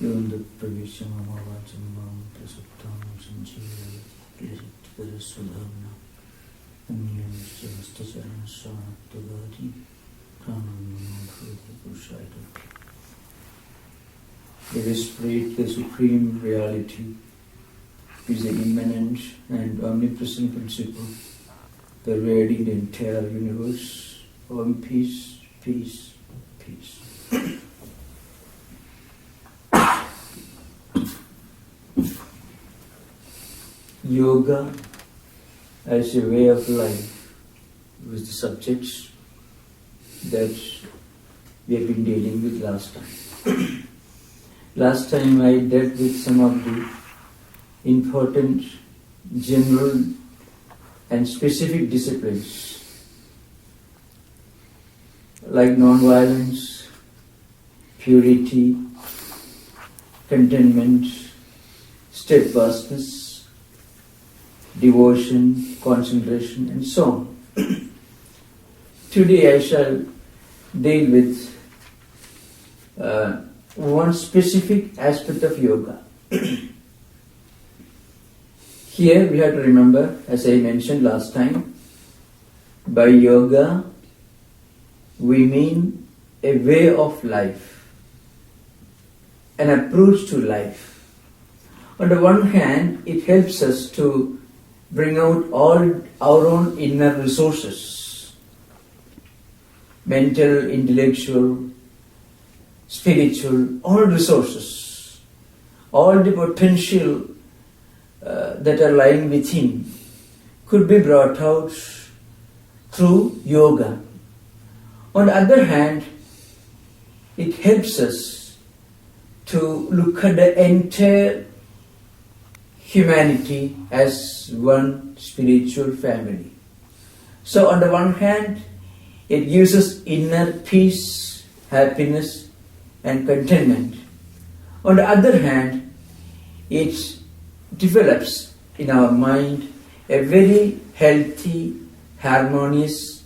Yonda Pravishamama Vachamam Prasuptam Sanjeev Klesittara Sudhavna Umyam Syastacharan Svanatavadi Pranam Bhagavati Purushaya. The Spirit, the Supreme Reality, is the immanent and omnipresent principle pervading the entire universe. Om peace, peace, peace. Yoga as a way of life was the subjects that we have been dealing with last time. Last time I dealt with some of the important general and specific disciplines like non-violence, purity, contentment, steadfastness, devotion, concentration, and so on. Today I shall deal with one specific aspect of yoga. Here we have to remember, as I mentioned last time, by yoga we mean a way of life, an approach to life. On the one hand, it helps us to bring out all our own inner resources, mental, intellectual, spiritual, all resources, all the potential that are lying within could be brought out through yoga. On the other hand, it helps us to look at the entire humanity as one spiritual family. So on the one hand, it gives us inner peace, happiness, and contentment. On the other hand, it develops in our mind a very healthy, harmonious,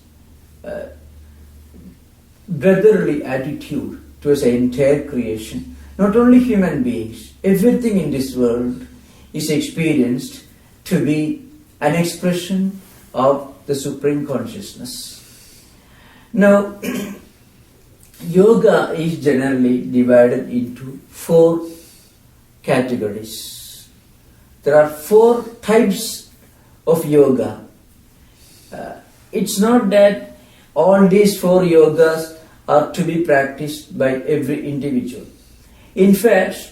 brotherly attitude towards the entire creation. Not only human beings, everything in this world is experienced to be an expression of the Supreme Consciousness. Now, yoga is generally divided into 4 categories. There are 4 types of yoga. It's not that all these 4 yogas are to be practiced by every individual. In fact,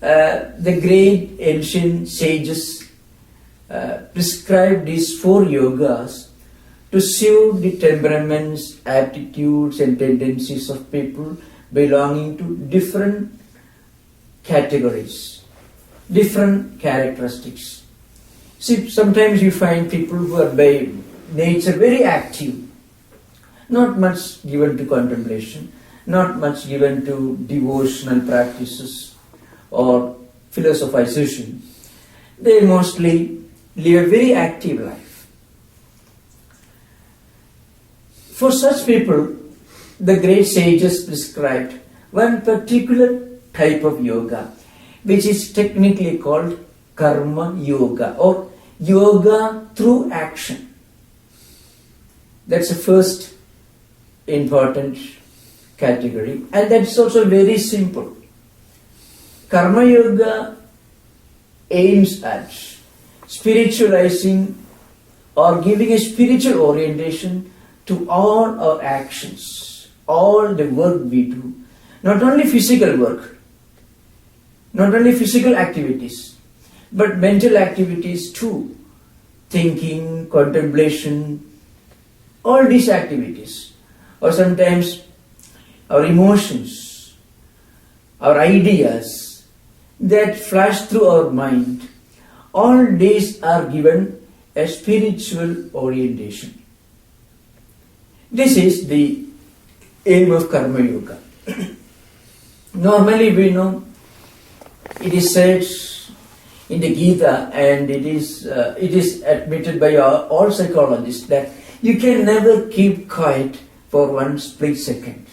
the great ancient sages prescribed these 4 yogas to suit the temperaments, aptitudes and tendencies of people belonging to different categories, different characteristics. See, sometimes you find people who are by nature very active, not much given to contemplation, not much given to devotional practices or philosophization. They mostly live a very active life. For such people, the great sages prescribed one particular type of yoga, which is technically called karma yoga or yoga through action. That's the first important category, and that's also very simple. Karma yoga aims at spiritualizing or giving a spiritual orientation to all our actions, all the work we do, not only physical work, not only physical activities, but mental activities too, thinking, contemplation, all these activities, or sometimes our emotions, our ideas that flash through our mind, all these are given a spiritual orientation. This is the aim of karma yoga. Normally we know it is said in the Gita, and it is admitted by all psychologists, that you can never keep quiet for one split second.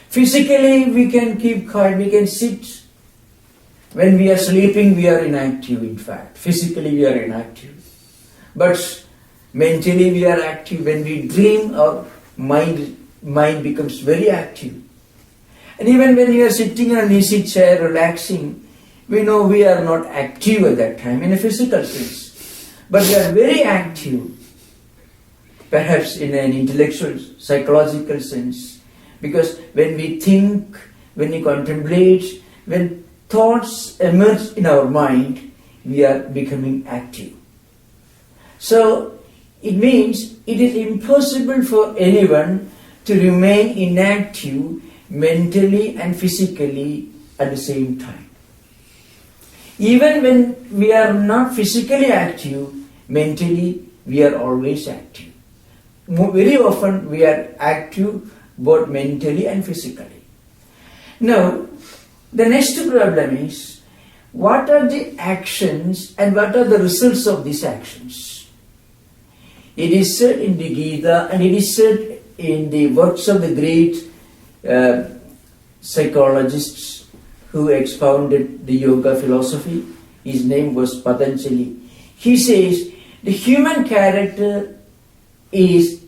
Physically we can keep quiet, we can sit When we are sleeping, we are inactive, in fact. Physically, we are inactive. But mentally, we are active. When we dream, our mind becomes very active. And even when we are sitting in an easy chair, relaxing, we know we are not active at that time in a physical sense. But we are very active, perhaps in an intellectual, psychological sense. Because when we think, when we contemplate, when thoughts emerge in our mind, we are becoming active. So, it means it is impossible for anyone to remain inactive mentally and physically at the same time. Even when we are not physically active, mentally we are always active. Very often we are active both mentally and physically. Now, the next problem is, what are the actions and what are the results of these actions? It is said in the Gita and it is said in the works of the great psychologists who expounded the yoga philosophy. His name was Patanjali. He says the human character is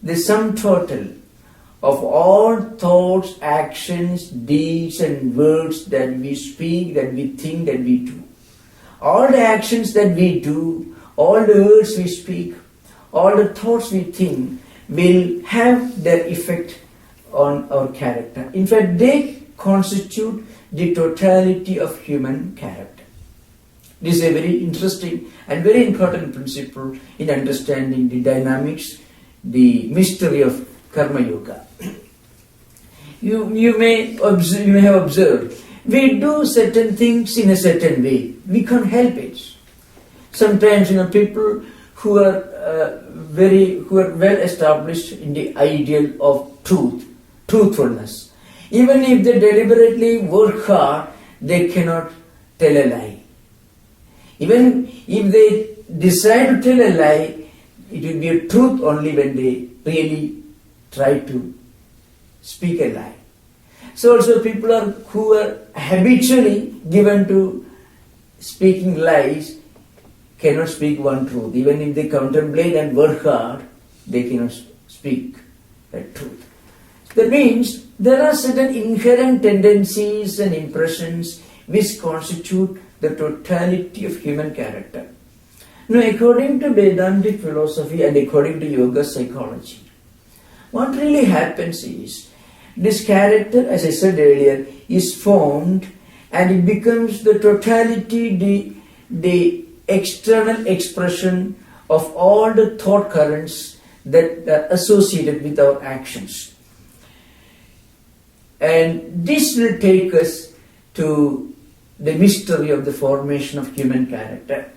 the sum total of all thoughts, actions, deeds and words that we speak, that we think, that we do. All the actions that we do, all the words we speak, all the thoughts we think will have their effect on our character. In fact, they constitute the totality of human character. This is a very interesting and very important principle in understanding the dynamics, the mystery of Karma Yoga. You may have observed, we do certain things in a certain way. We can't help it. Sometimes, people who are well established in the ideal of truthfulness, even if they deliberately work hard, they cannot tell a lie. Even if they decide to tell a lie, it will be a truth only when they really try to speak a lie. So also people who are habitually given to speaking lies cannot speak one truth. Even if they contemplate and work hard, they cannot speak that truth. That means there are certain inherent tendencies and impressions which constitute the totality of human character. Now, according to Vedantic philosophy and according to yoga psychology, what really happens is, this character, as I said earlier, is formed and it becomes the totality, the external expression of all the thought currents that are associated with our actions. And this will take us to the mystery of the formation of human character.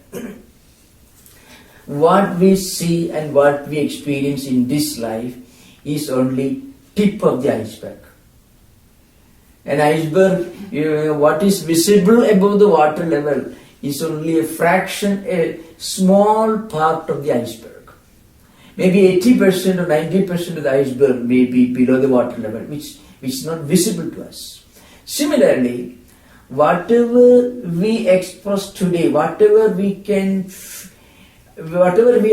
What we see and what we experience in this life is only tip of the iceberg. An iceberg, what is visible above the water level is only a fraction, a small part of the iceberg. Maybe 80% or 90% of the iceberg may be below the water level, which is not visible to us. Similarly, whatever we express today, whatever we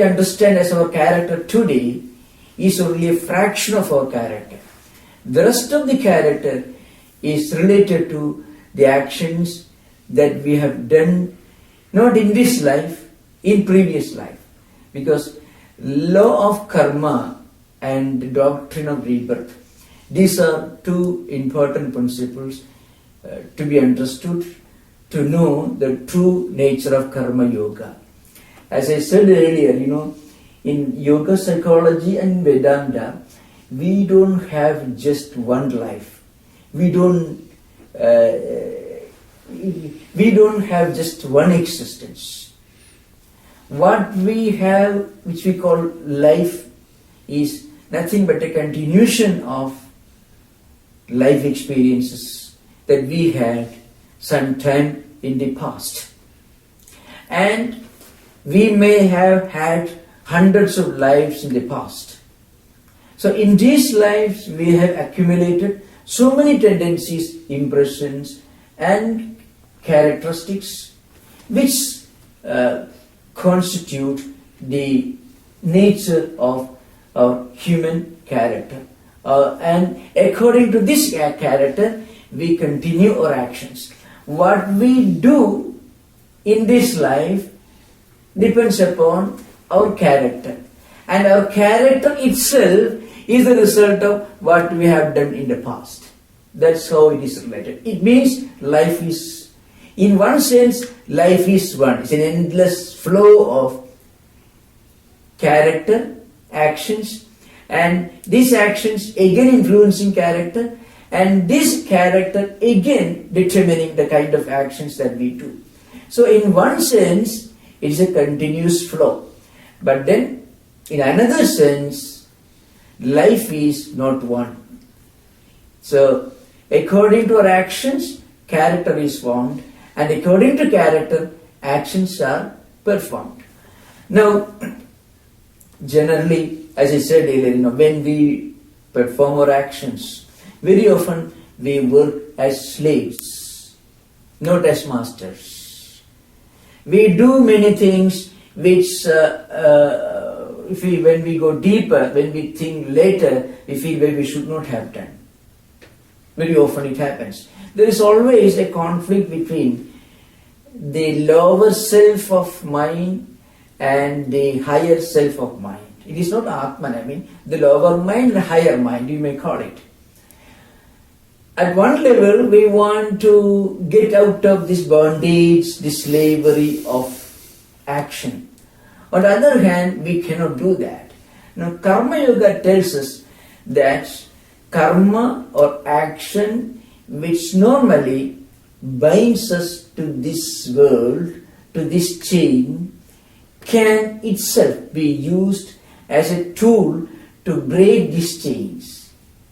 understand as our character today, is only a fraction of our character. The rest of the character is related to the actions that we have done, not in this life, in previous life. Because law of karma and the doctrine of rebirth, these are two important principles to be understood, to know the true nature of karma yoga. As I said earlier, in yoga psychology and Vedanta, we don't have just one life. We don't have just one existence. What we have, which we call life, is nothing but a continuation of life experiences that we had sometime in the past. And we may have had hundreds of lives in the past. So in these lives we have accumulated so many tendencies, impressions and characteristics which constitute the nature of our human character. And according to this character, we continue our actions. What we do in this life depends upon our character. And our character itself is the result of what we have done in the past. That's how it is related. It means life is, in one sense, life is one. It's an endless flow of character, actions, and these actions again influencing character, and this character again determining the kind of actions that we do. So in one sense, it is a continuous flow. But then, in another sense, life is not one. So, according to our actions, character is formed, and according to character, actions are performed. Now, generally, as I said earlier, when we perform our actions, very often we work as slaves, not as masters. We do many things which, when we go deeper, when we think later, we feel that we should not have done. Very often it happens. There is always a conflict between the lower self of mind and the higher self of mind. It is not Atman, the lower mind, the higher mind, you may call it. At one level, we want to get out of this bondage, this slavery of action. On the other hand, we cannot do that. Now, Karma Yoga tells us that karma or action which normally binds us to this world, to this chain, can itself be used as a tool to break these chains.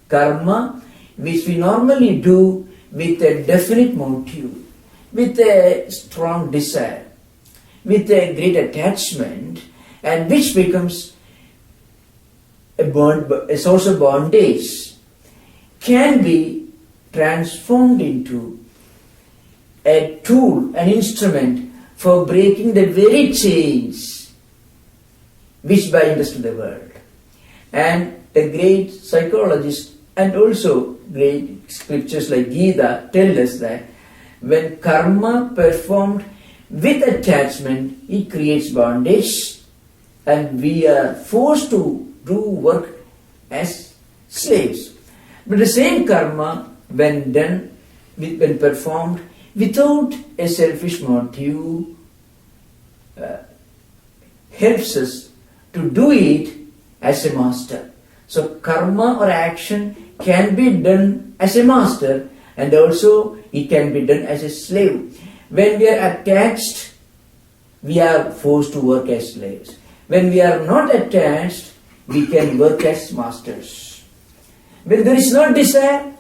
Karma, which we normally do with a definite motive, with a strong desire, with a great attachment, and which becomes a source of bondage, can be transformed into a tool, an instrument for breaking the very chains which bind us to the world. And the great psychologists and also great scriptures like Gita tell us that when karma performed with attachment, it creates bondage, and we are forced to do work as slaves. But the same karma, when done, when performed without a selfish motive, helps us to do it as a master. So karma or action can be done as a master, and also it can be done as a slave. When we are attached, we are forced to work as slaves. When we are not attached, we can work as masters. When there is no desire,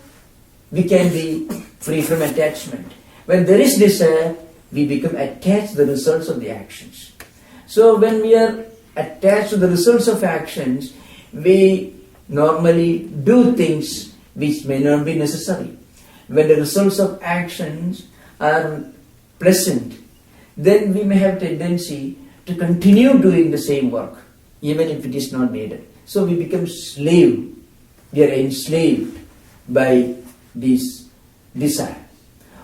we can be free from attachment. When there is desire, we become attached to the results of the actions. So when we are attached to the results of actions, we normally do things which may not be necessary. When the results of actions are pleasant, then we may have tendency to continue doing the same work, even if it is not needed. So we become slave. We are enslaved by this desire.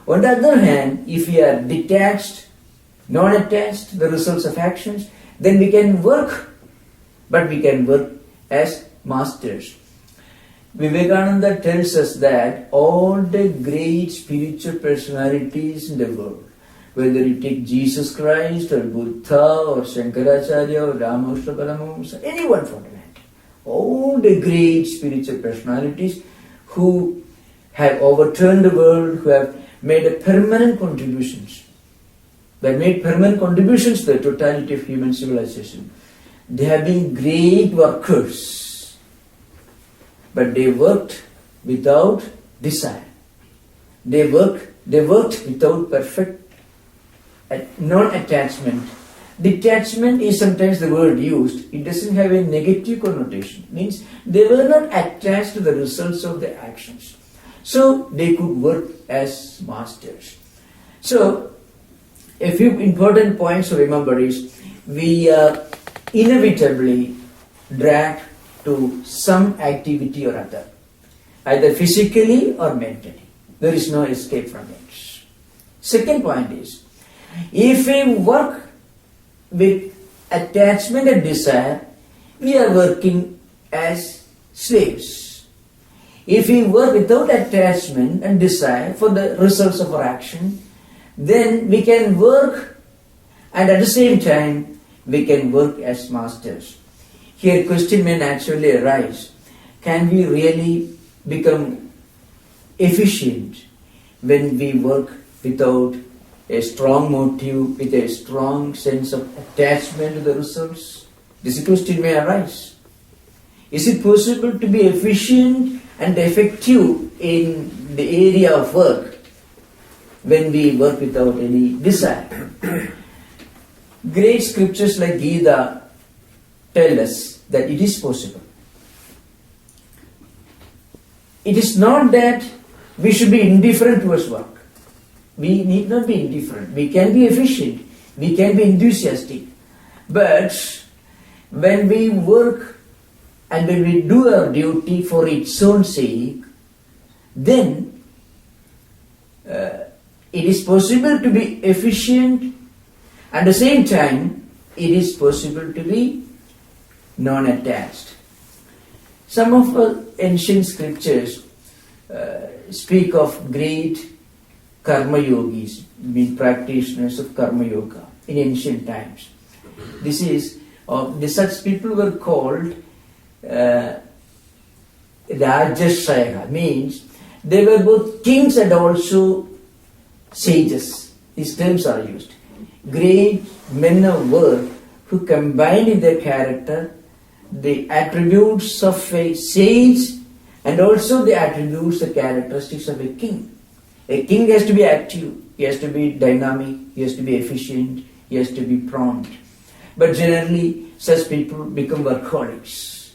On the other hand, if we are detached, non-attached to the results of actions, then we can work, but we can work as masters. Vivekananda tells us that all the great spiritual personalities in the world, whether you take Jesus Christ or Buddha or Shankaracharya or Ramakrishna Paramahamsa, anyone for that matter, all the great spiritual personalities who have overturned the world, who have made a permanent contributions, they made permanent contributions to the totality of human civilization. They have been great workers, but they worked without desire. They worked without perfect non-attachment. Detachment is sometimes the word used. It doesn't have a negative connotation. It means they were not attached to the results of their actions. So they could work as masters. So, a few important points to remember is we are inevitably dragged to some activity or other, either physically or mentally. There is no escape from it. Second point is, if we work with attachment and desire, we are working as slaves. If we work without attachment and desire for the results of our action, then we can work, and at the same time we can work as masters. Here question may naturally arise, can we really become efficient when we work without a strong motive, with a strong sense of attachment to the results? This question may arise. Is it possible to be efficient and effective in the area of work when we work without any desire? Great scriptures like Gita tell us that it is possible. It is not that we should be indifferent towards work. We need not be indifferent. We can be efficient. We can be enthusiastic. But when we work and when we do our duty for its own sake, then it is possible to be efficient. At the same time, it is possible to be non-attached. Some of our ancient scriptures speak of great karma yogis, being practitioners of karma yoga in ancient times. This is such people were called Rajashaya, means they were both kings and also sages. These terms are used. Great men of worth who combined in their character the attributes of a sage and also the attributes, the characteristics of a king. A king has to be active, he has to be dynamic, he has to be efficient, he has to be prompt. But generally, such people become workaholics.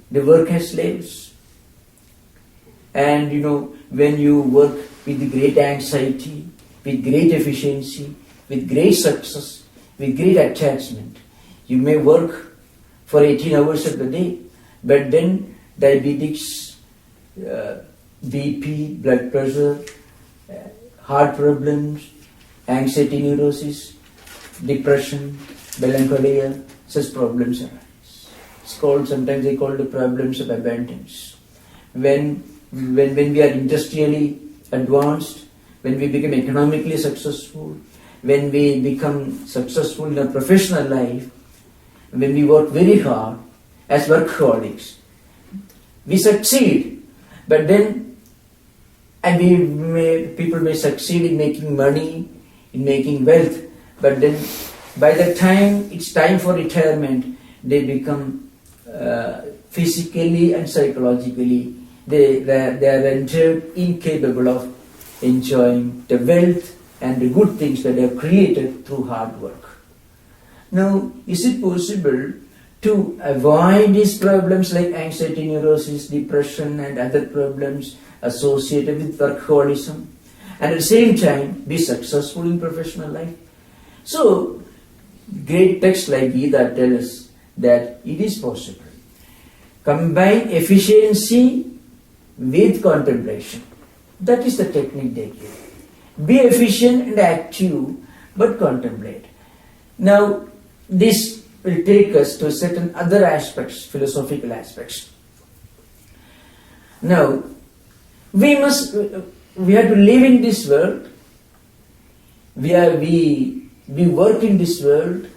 They work as slaves. And when you work with great anxiety, with great efficiency, with great success, with great attachment, you may work for 18 hours of the day, but then diabetics, BP, blood pressure, heart problems, anxiety, neurosis, depression, melancholia, such problems arise. It's called, sometimes they call the problems of abundance. When we are industrially advanced, when we become economically successful, when we become successful in our professional life, when we work very hard as workaholics, we succeed, but then people may succeed in making money, in making wealth, but then by the time it's time for retirement, they become physically and psychologically, they are rendered incapable of enjoying the wealth and the good things that they have created through hard work. Now, is it possible to avoid these problems like anxiety, neurosis, depression and other problems associated with workaholism, and at the same time be successful in professional life? So, great texts like Gita tell us that it is possible. Combine efficiency with contemplation. That is the technique they give. Be efficient and active, but contemplate. Now, this will take us to certain other aspects, philosophical aspects. Now, we have to live in this world. We work in this world.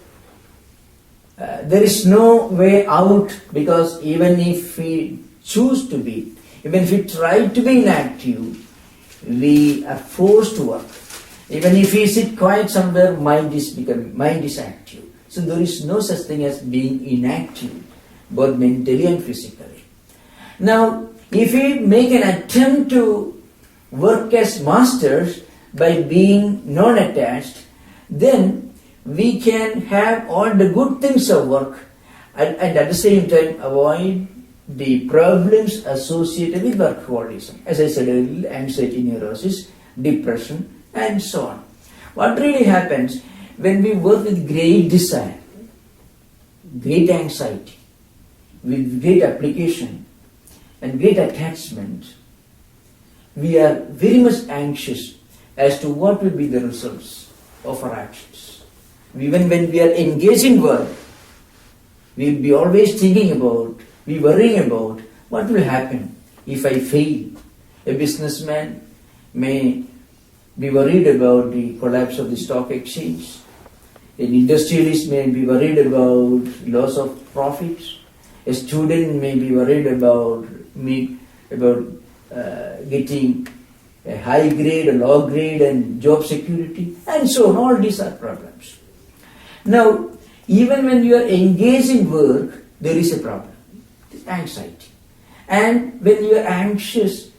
There is no way out, because even if we choose to be, even if we try to be inactive, we are forced to work. Even if we sit quiet somewhere, mind is active. So there is no such thing as being inactive, both mentally and physically. Now, if we make an attempt to work as masters by being non-attached, then we can have all the good things of work and at the same time avoid the problems associated with workaholism. As I said earlier, anxiety, neurosis, depression and so on. What really happens when we work with great desire, great anxiety, with great application and great attachment, we are very much anxious as to what will be the results of our actions. Even when we are engaged in work, we will be always thinking about, worrying about what will happen if I fail. A businessman may be worried about the collapse of the stock exchange. An industrialist may be worried about loss of profits. A student may be worried about getting a high grade, a low grade, and job security, and so on. All these are problems. Now, even when you are engaged in work, there is a problem, anxiety. And when you are anxious,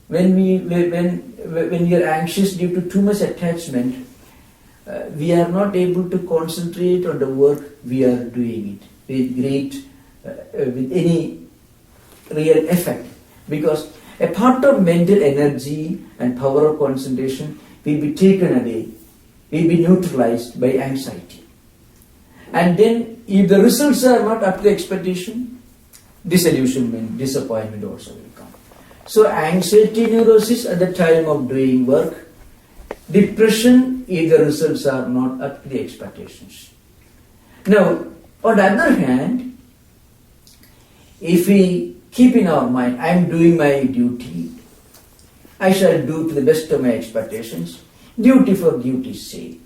when you are anxious due to too much attachment, we are not able to concentrate on the work we are doing it with any real effect, because a part of mental energy and power of concentration will be taken away, will be neutralized by anxiety. And then if the results are not up to expectation, disillusionment, disappointment also will come. So anxiety, neurosis at the time of doing work, depression if the results are not up to the expectations. Now, on the other hand, if we keep in our mind, I am doing my duty, I shall do to the best of my expectations, duty for duty's sake,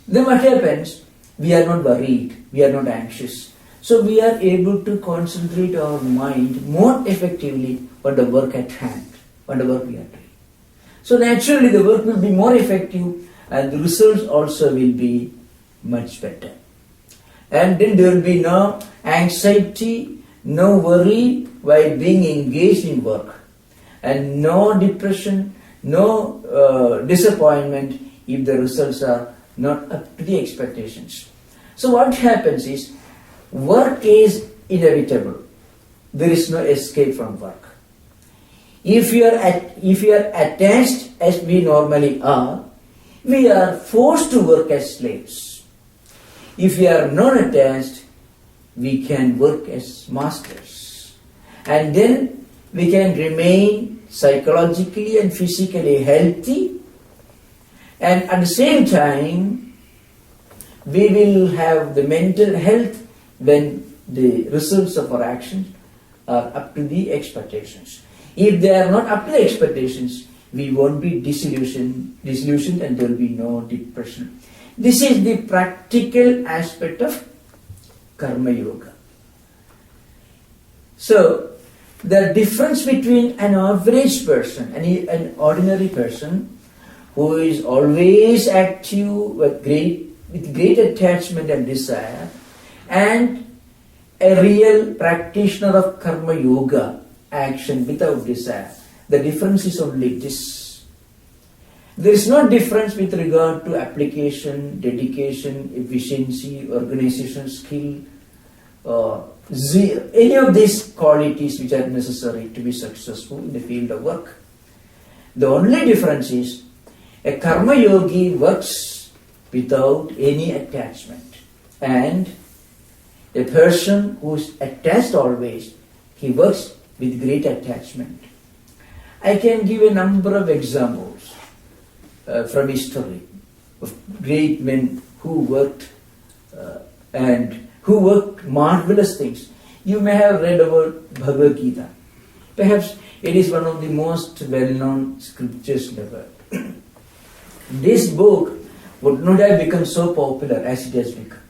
then what happens? We are not worried, we are not anxious. So we are able to concentrate our mind more effectively on the work at hand, on the work we are doing. So naturally the work will be more effective and the results also will be much better. And then there will be no anxiety, no worry while being engaged in work, and no depression, no disappointment if the results are not up to the expectations. So what happens is, work is inevitable. There is no escape from work. If you are attached as we normally are, we are forced to work as slaves. If we are non-attached, we can work as masters. And then we can remain psychologically and physically healthy, and at the same time we will have the mental health when the results of our actions are up to the expectations. If they are not up to the expectations, we won't be disillusioned and there will be no depression. This is the practical aspect of Karma Yoga. So, the difference between an average person and an ordinary person who is always active with great attachment and desire, and a real practitioner of Karma Yoga, action without desire, the difference is only this. There is no difference with regard to application, dedication, efficiency, organization skill, any of these qualities which are necessary to be successful in the field of work. The only difference is a Karma Yogi works without any attachment, and a person who is attached always, he works with great attachment. I can give a number of examples from history of great men who worked marvelous things. You may have read about Bhagavad Gita. Perhaps it is one of the most well-known scriptures in the world. This book would not have become so popular as it has become.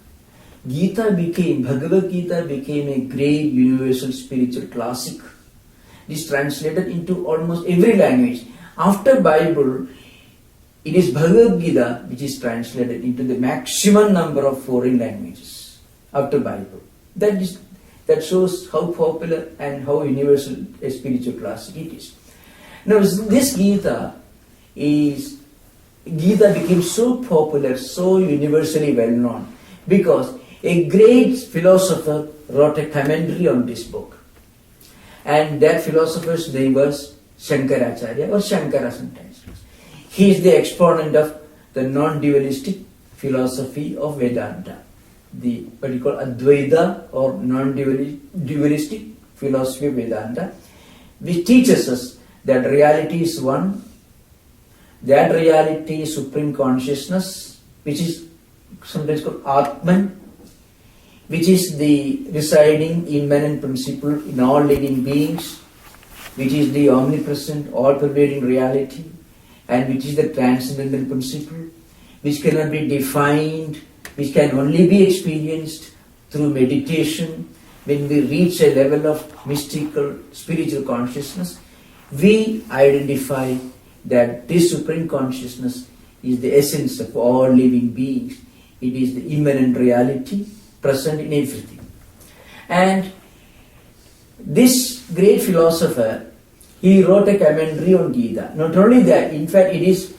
Bhagavad Gita became a great universal spiritual classic. It is translated into almost every language. After Bible, it is Bhagavad Gita which is translated into the maximum number of foreign languages after Bible. That shows how popular and how universal a spiritual classic it is. Now this Gita became so popular, so universally well known, because a great philosopher wrote a commentary on this book. And that philosopher's name was Shankaracharya, or Shankara sometimes. He is the exponent of the non-dualistic philosophy of Vedanta, the what you call Advaita or non-dualistic philosophy of Vedanta, which teaches us that reality is one, that reality is supreme consciousness, which is sometimes called Atman, which is the residing immanent principle in all living beings, which is the omnipresent, all-pervading reality, and which is the transcendental principle, which cannot be defined, which can only be experienced through meditation. When we reach a level of mystical, spiritual consciousness, we identify that this supreme consciousness is the essence of all living beings. It is the immanent reality present in everything. And this great philosopher, he wrote a commentary on Gita. Not only that, in fact, it is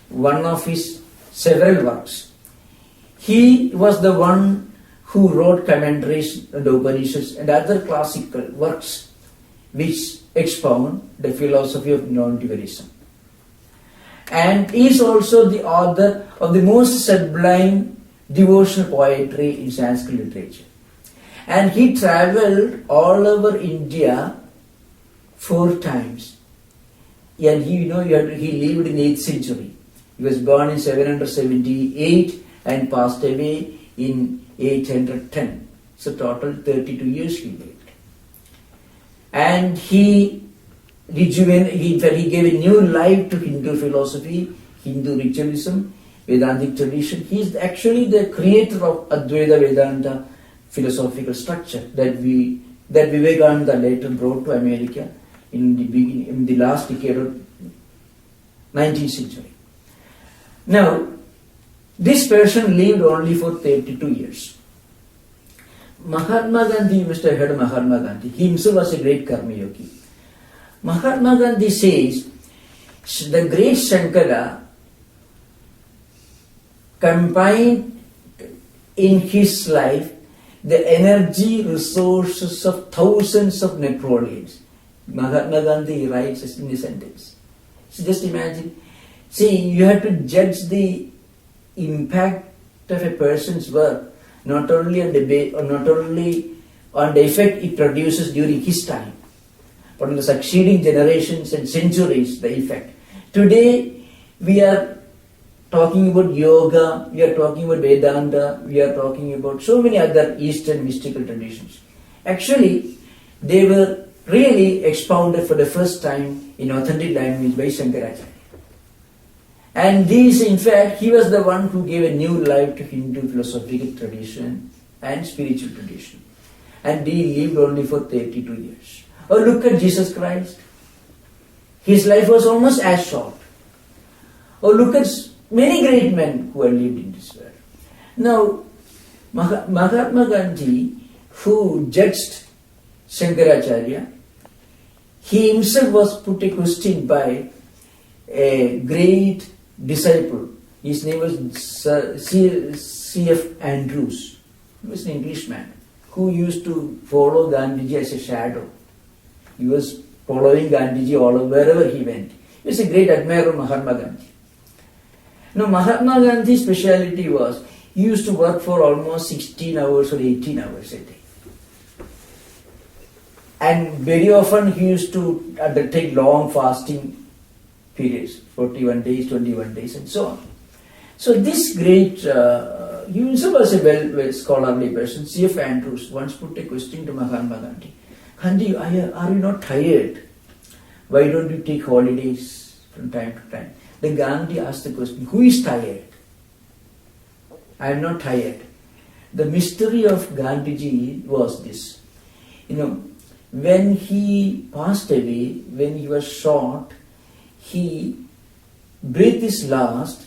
one of his several works. He was the one who wrote commentaries on the Upanishads and other classical works which expound the philosophy of non-dualism. And he is also the author of the most sublime devotional poetry in Sanskrit literature. And he travelled all over India 4 times. And he lived in 8th century. He was born in 778 and passed away in 810. So total 32 years he lived. And he gave a new life to Hindu philosophy, Hindu ritualism, Vedantic tradition. He is actually the creator of Advaita Vedanta philosophical structure that Vivekananda later brought to America in the last decade of 19th century. Now, this person lived only for 32 years. Mahatma Gandhi, you must have heard of Mahatma Gandhi. He himself was a great karma yogi. Mahatma Gandhi says the great Shankara combined in his life the energy resources of thousands of Napoleons. Mahatma Gandhi writes in a sentence. So just imagine. See, you have to judge the impact of a person's work not only on the effect it produces during his time, but on the succeeding generations and centuries, the effect. Today, we are talking about yoga, we are talking about Vedanta, we are talking about so many other Eastern mystical traditions. Actually, they were really expounded for the first time in authentic language by Shankaracharya. And these, in fact, he was the one who gave a new life to Hindu philosophical tradition and spiritual tradition. And he lived only for 32 years. Oh, look at Jesus Christ. His life was almost as short. Oh, look at many great men who have lived in this world. Now, Mahatma Gandhi, who judged Shankaracharya, he himself was put a question by a great disciple. His name was C.F. Andrews. He was an Englishman who used to follow Gandhiji as a shadow. He was following Gandhiji all over, wherever he went. He was a great admirer of Mahatma Gandhi. Now, Mahatma Gandhi's speciality was he used to work for almost 16 hours or 18 hours a day. And very often he used to undertake long fasting periods, 41 days, 21 days, and so on. So this great, he himself was a well scholarly person. C.F. Andrews once put a question to Mahatma Gandhi. Gandhi, are you not tired? Why don't you take holidays from time to time? Then Gandhi asked the question, who is tired? I am not tired. The mystery of Gandhiji was this. When he passed away, when he was shot, he breathed his last,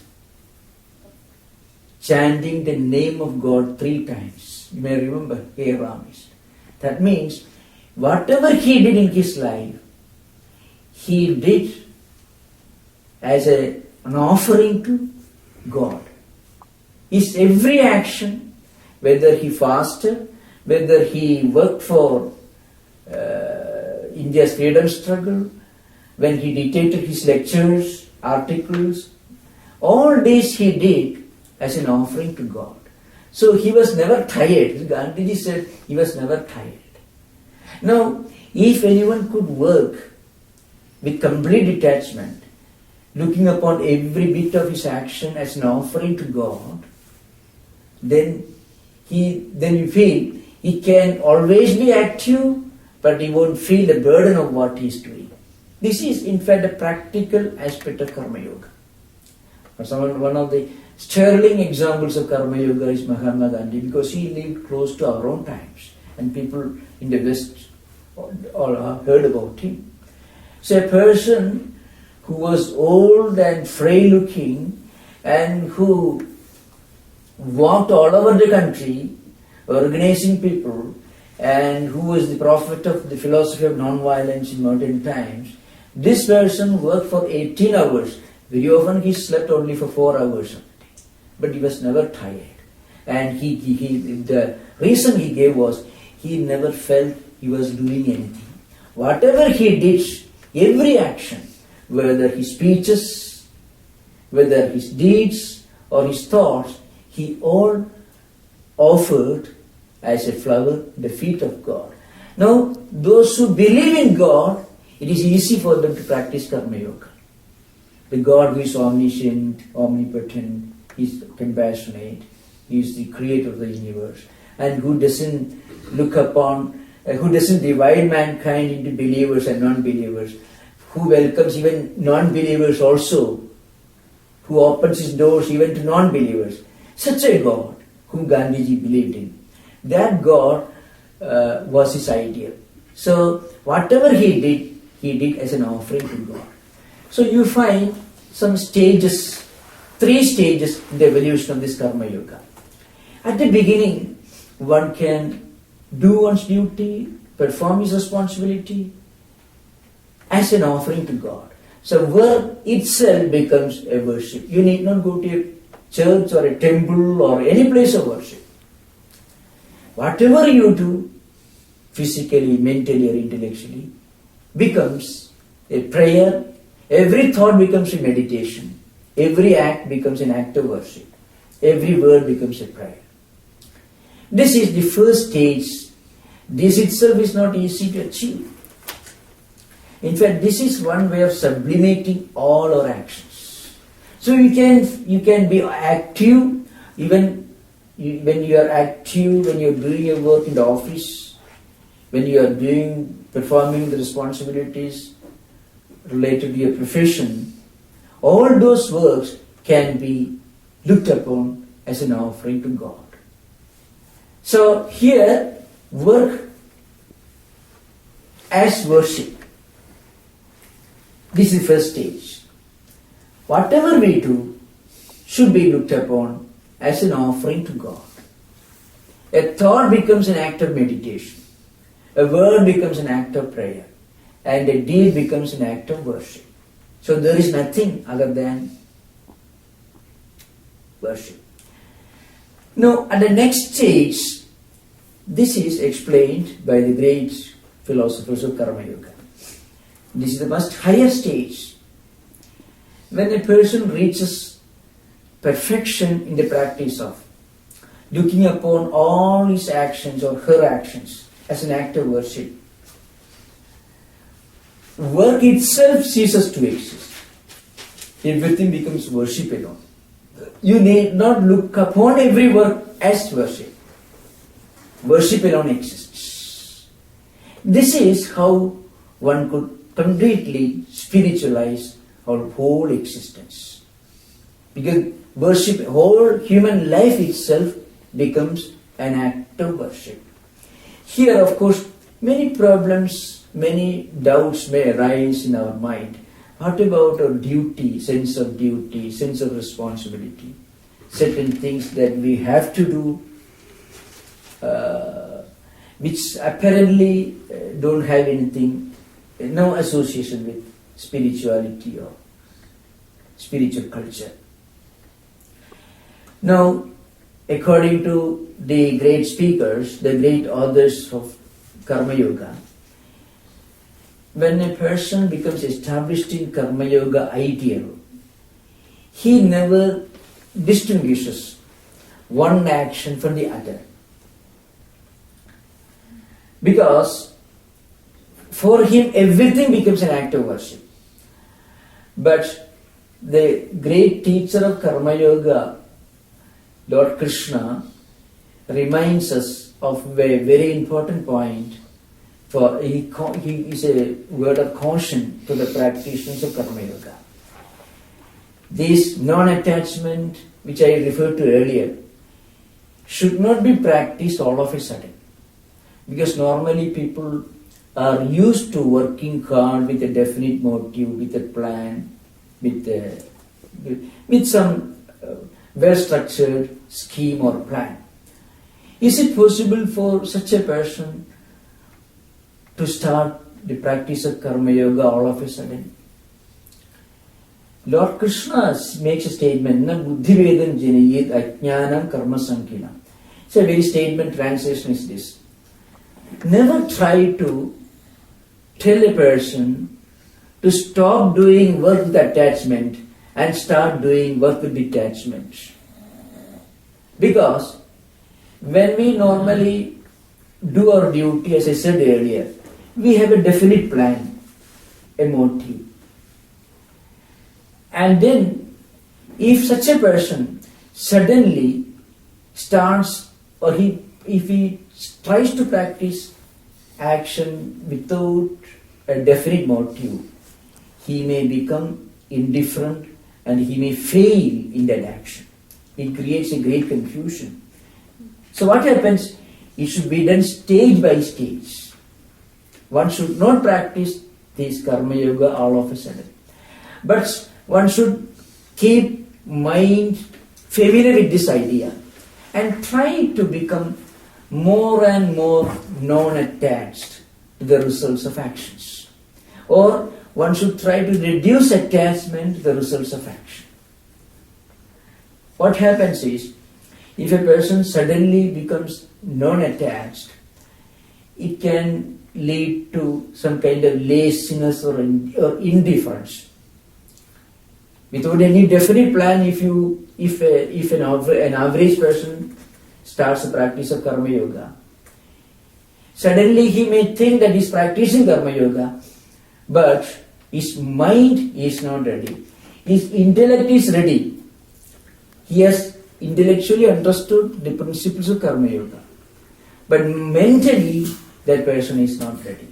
chanting the name of God 3 times. You may remember, Hey Ramesh. That means, whatever he did in his life, he did as an offering to God. His every action, whether he fasted, whether he worked for India's freedom struggle, when he dictated his lectures, articles, All this he did as an offering to God. So he was never tired. Gandhiji said he was never tired. Now, if anyone could work with complete detachment, looking upon every bit of his action as an offering to God, then you feel he can always be active, but he won't feel the burden of what he is doing. This is in fact a practical aspect of Karma Yoga. One of the sterling examples of Karma Yoga is Mahatma Gandhi, because he lived close to our own times and people in the West all heard about him. So a person who was old and frail looking and who walked all over the country organizing people, and who was the prophet of the philosophy of non-violence in modern times, this person worked for 18 hours. Very often he slept only for 4 hours a day, but he was never tired. And the reason he gave was he never felt he was doing anything. Whatever he did, every action, whether his speeches, whether his deeds or his thoughts, he all offered as a flower at the feet of God. Now, those who believe in God, it is easy for them to practice Karma Yoga. The God who is omniscient, omnipotent, is compassionate, he is the creator of the universe, and who doesn't who doesn't divide mankind into believers and non-believers, who welcomes even non-believers also, who opens his doors even to non-believers. Such a God whom Gandhiji believed in. That God was his ideal. So whatever he did as an offering to God. So you find some stages, 3 stages in the evolution of this Karma Yoga. At the beginning, one can do one's duty, perform his responsibility as an offering to God. So work itself becomes a worship. You need not go to a church or a temple or any place of worship. Whatever you do, physically, mentally or intellectually, becomes a prayer. Every thought becomes a meditation. Every act becomes an act of worship. Every word becomes a prayer. This is the first stage. This itself is not easy to achieve. In fact, this is one way of sublimating all our actions. So you can be active even when you are active, when you are doing your work in the office, when you are performing the responsibilities related to your profession. All those works can be looked upon as an offering to God. So here, work as worship. This is the first stage. Whatever we do should be looked upon as an offering to God. A thought becomes an act of meditation. A word becomes an act of prayer. And a deed becomes an act of worship. So there is nothing other than worship. Now, at the next stage, this is explained by the great philosophers of Karma Yoga. This is the most higher stage. When a person reaches perfection in the practice of looking upon all his actions or her actions as an act of worship, work itself ceases to exist. Everything becomes worship alone. You need not look upon every work as worship. Worship alone exists. This is how one could completely spiritualize our whole existence. Because worship, whole human life itself becomes an act of worship. Here, of course, many problems, many doubts may arise in our mind. What about our duty, sense of responsibility? Certain things that we have to do, which apparently don't have anything, no association with spirituality or spiritual culture. Now, according to the great speakers, the great authors of Karma Yoga, when a person becomes established in Karma Yoga ideal, he never distinguishes one action from the other. Because for him everything becomes an act of worship. But the great teacher of Karma Yoga, Lord Krishna, reminds us of a very important point. For he is a word of caution to the practitioners of Karma Yoga. This non-attachment, which I referred to earlier, should not be practiced all of a sudden. Because normally people are used to working hard with a definite motive, with a plan, with some well-structured scheme or plan. Is it possible for such a person to start the practice of Karma Yoga all of a sudden? Lord Krishna makes a statement, Na buddhi vedam janayet ajnanam karma sankina. It's a very statement, translation is this. Never try to tell a person to stop doing work with attachment and start doing work with detachment. Because when we normally do our duty, as I said earlier, we have a definite plan, a motive. And then, if such a person suddenly starts, or if he tries to practice action without a definite motive, he may become indifferent and he may fail in that action. It creates a great confusion. So what happens? It should be done stage by stage. One should not practice this Karma Yoga all of a sudden. But one should keep mind familiar with this idea and try to become more and more non-attached to the results of actions. Or one should try to reduce attachment to the results of action. What happens is, if a person suddenly becomes non-attached, it can lead to some kind of laziness or indifference. Without any definite plan, if an average person starts the practice of Karma Yoga, suddenly he may think that he is practicing Karma Yoga, but his mind is not ready. His intellect is ready. He has intellectually understood the principles of Karma Yoga, but mentally that person is not ready.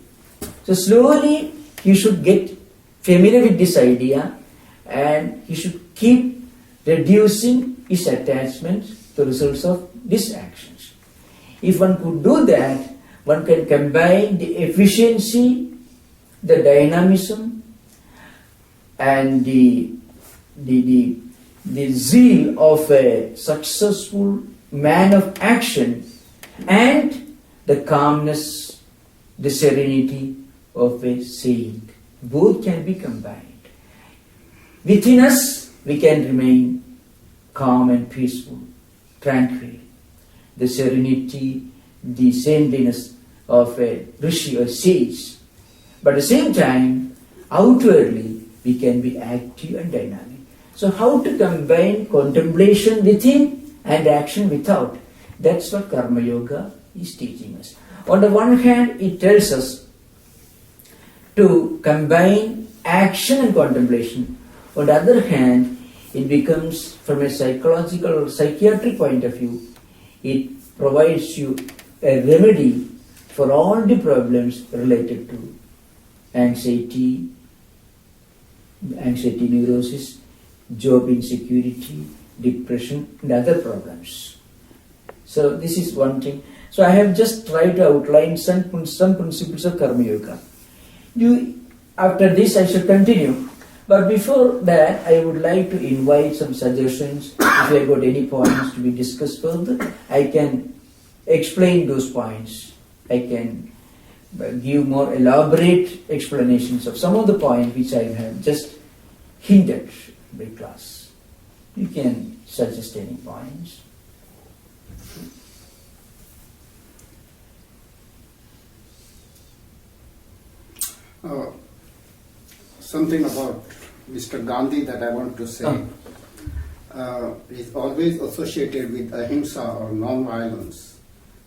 So slowly he should get familiar with this idea and he should keep reducing his attachment to the results of these actions. If one could do that, one can combine the efficiency, the dynamism, and the zeal of a successful man of action and the calmness, the serenity of a saint. Both can be combined. Within us, we can remain calm and peaceful, tranquil. The serenity, the saintliness of a rishi or sage. But at the same time, outwardly, we can be active and dynamic. So how to combine contemplation within and action without? That's what Karma Yoga is teaching us. On the one hand, it tells us to combine action and contemplation. On the other hand, it becomes, from a psychological or psychiatric point of view, it provides you a remedy for all the problems related to anxiety, neurosis, job insecurity, depression, and other problems. So this is one thing. So I have just tried to outline some principles of Karma Yoga. After this I shall continue. But before that, I would like to invite some suggestions. If you have got any points to be discussed further, I can explain those points. I can give more elaborate explanations of some of the points which I have just hinted by class. You can suggest any points. Something about Mr. Gandhi that I want to say. is always associated with ahimsa or non-violence.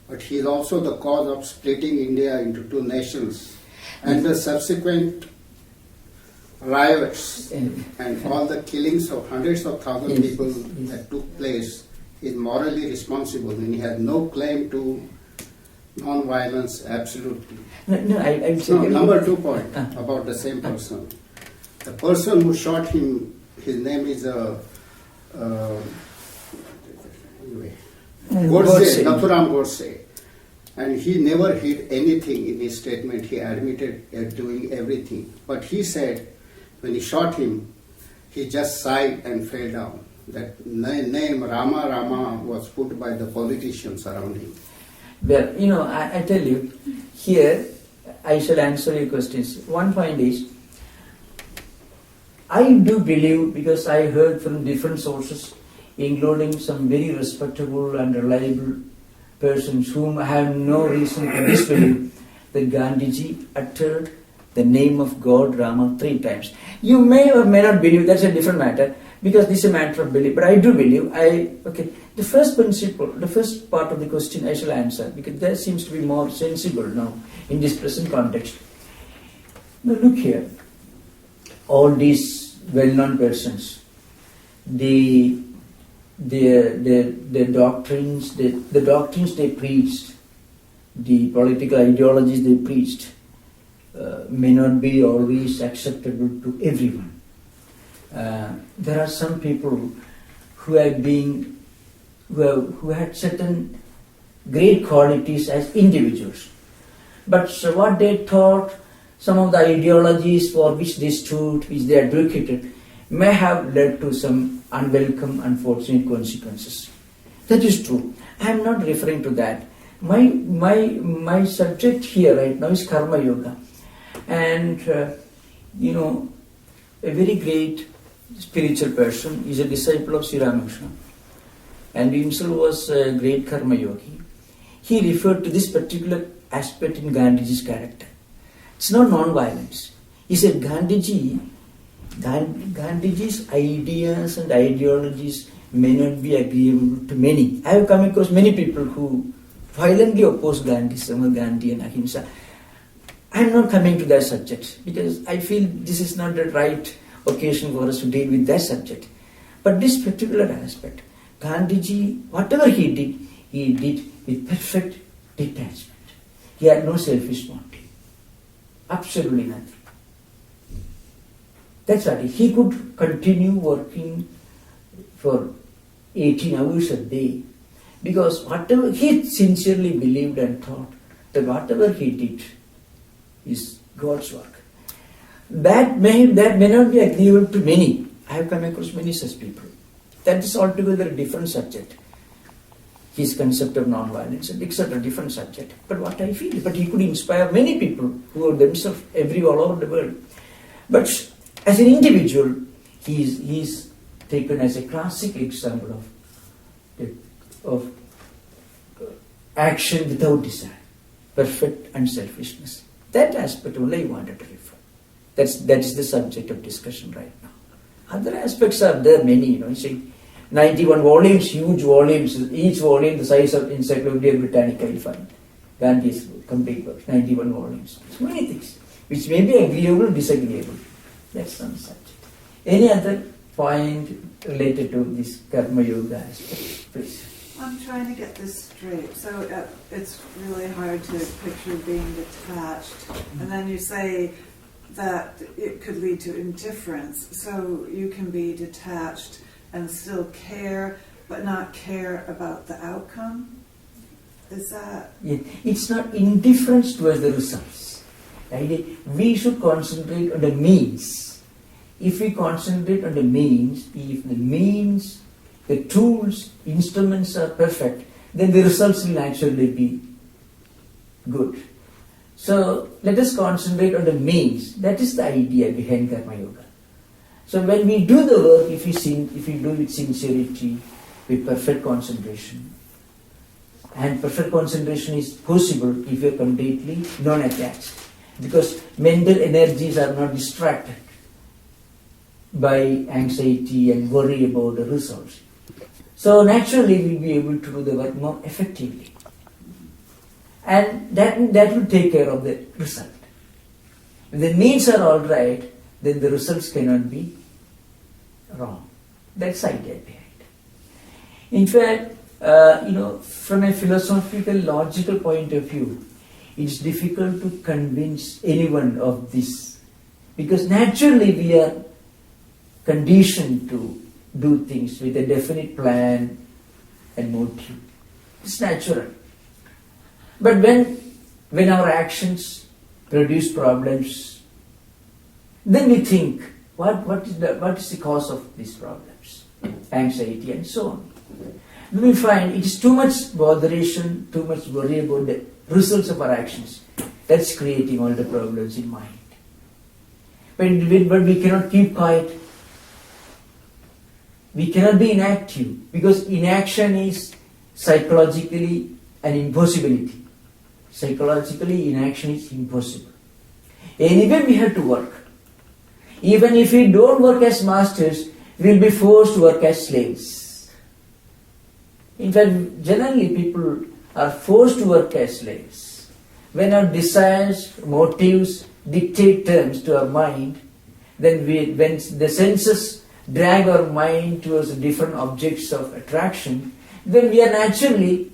But he is also the cause of splitting India into two nations, and the subsequent riots and all the killings of hundreds of thousands of people that took place is morally responsible, and he has no claim to non-violence, absolutely. I'll say number 2 point about the same person. The person who shot him, his name is Godse, Nathuram Godse. And he never hid anything in his statement. He admitted doing everything. But he said, when he shot him, he just sighed and fell down. That name Rama Rama was put by the politicians around him. Well, I tell you, here I shall answer your questions. One point is, I do believe, because I heard from different sources, including some very respectable and reliable persons whom I have no reason to disbelieve, that Gandhiji uttered the name of God Rama 3 times. You may or may not believe, that's a different matter, because this is a matter of belief, but I do believe. The first principle, the first part of the question I shall answer, because that seems to be more sensible now in this present context. Now look here, all these well-known persons, the doctrines they preached, the political ideologies they preached, may not be always acceptable to everyone. There are some people who had certain great qualities as individuals, but what they thought, some of the ideologies for which they stood, which they advocated, may have led to some unwelcome, unfortunate consequences. That is true. I am not referring to that. My subject here right now is Karma Yoga, and a very great spiritual person is a disciple of Sri Ramakrishna, and himself was a great Karma Yogi. He referred to this particular aspect in Gandhiji's character. It's not non-violence. He said Gandhiji's ideas and ideologies may not be agreeable to many. I have come across many people who violently oppose Gandhi and ahimsa. I am not coming to that subject because I feel this is not the right occasion for us to deal with that subject. But this particular aspect, Gandhiji, whatever he did with perfect detachment. He had no selfish motive. Absolutely nothing. That's what he could continue working for 18 hours a day, because whatever he sincerely believed and thought that whatever he did is God's work. That may not be agreeable to many. I have come across many such people. That is altogether a different subject. His concept of non-violence and etc. different subject. But what I feel, but he could inspire many people who are themselves all over the world. But as an individual, he is taken as a classic example of action without desire, perfect unselfishness. That aspect only I wanted to refer. That is the subject of discussion right now. Other aspects are there many, you see. 91 volumes, huge volumes, each volume the size of Encyclopedia Britannica you find. Gandhi's complete works, 91 volumes. So many things, which may be agreeable, disagreeable. That's one subject. Any other point related to this Karma Yoga aspect, please? I'm trying to get this straight. So it's really hard to picture being detached. And then you say that it could lead to indifference. So you can be detached and still care, but not care about the outcome? Is that... Yeah. It's not indifference towards the results. Right? We should concentrate on the means. If we concentrate on the means, if the means, the tools, instruments are perfect, then the results will naturally be good. So let us concentrate on the means. That is the idea behind Karma Yoga. So when we do the work, if we do it with sincerity, with perfect concentration, and perfect concentration is possible if you are completely non-attached, because mental energies are not distracted. by anxiety and worry about the results. So naturally we'll be able to do the work more effectively. And that will take care of the result. If the means are all right, then the results cannot be wrong. That's the idea behind it. In fact, from a philosophical, logical point of view, it's difficult to convince anyone of this, because naturally we are conditioned to do things with a definite plan and motive. It's natural. But when our actions produce problems, then we think, what is the cause of these problems? Anxiety and so on. We will find it is too much botheration, too much worry about the results of our actions. That's creating all the problems in mind. But we cannot keep quiet. We cannot be inactive, because inaction is psychologically an impossibility. Psychologically, inaction is impossible. Anyway, we have to work. Even if we don't work as masters, we will be forced to work as slaves. In fact, generally people are forced to work as slaves. When our desires, motives dictate terms to our mind, then when the senses drag our mind towards different objects of attraction, then we are naturally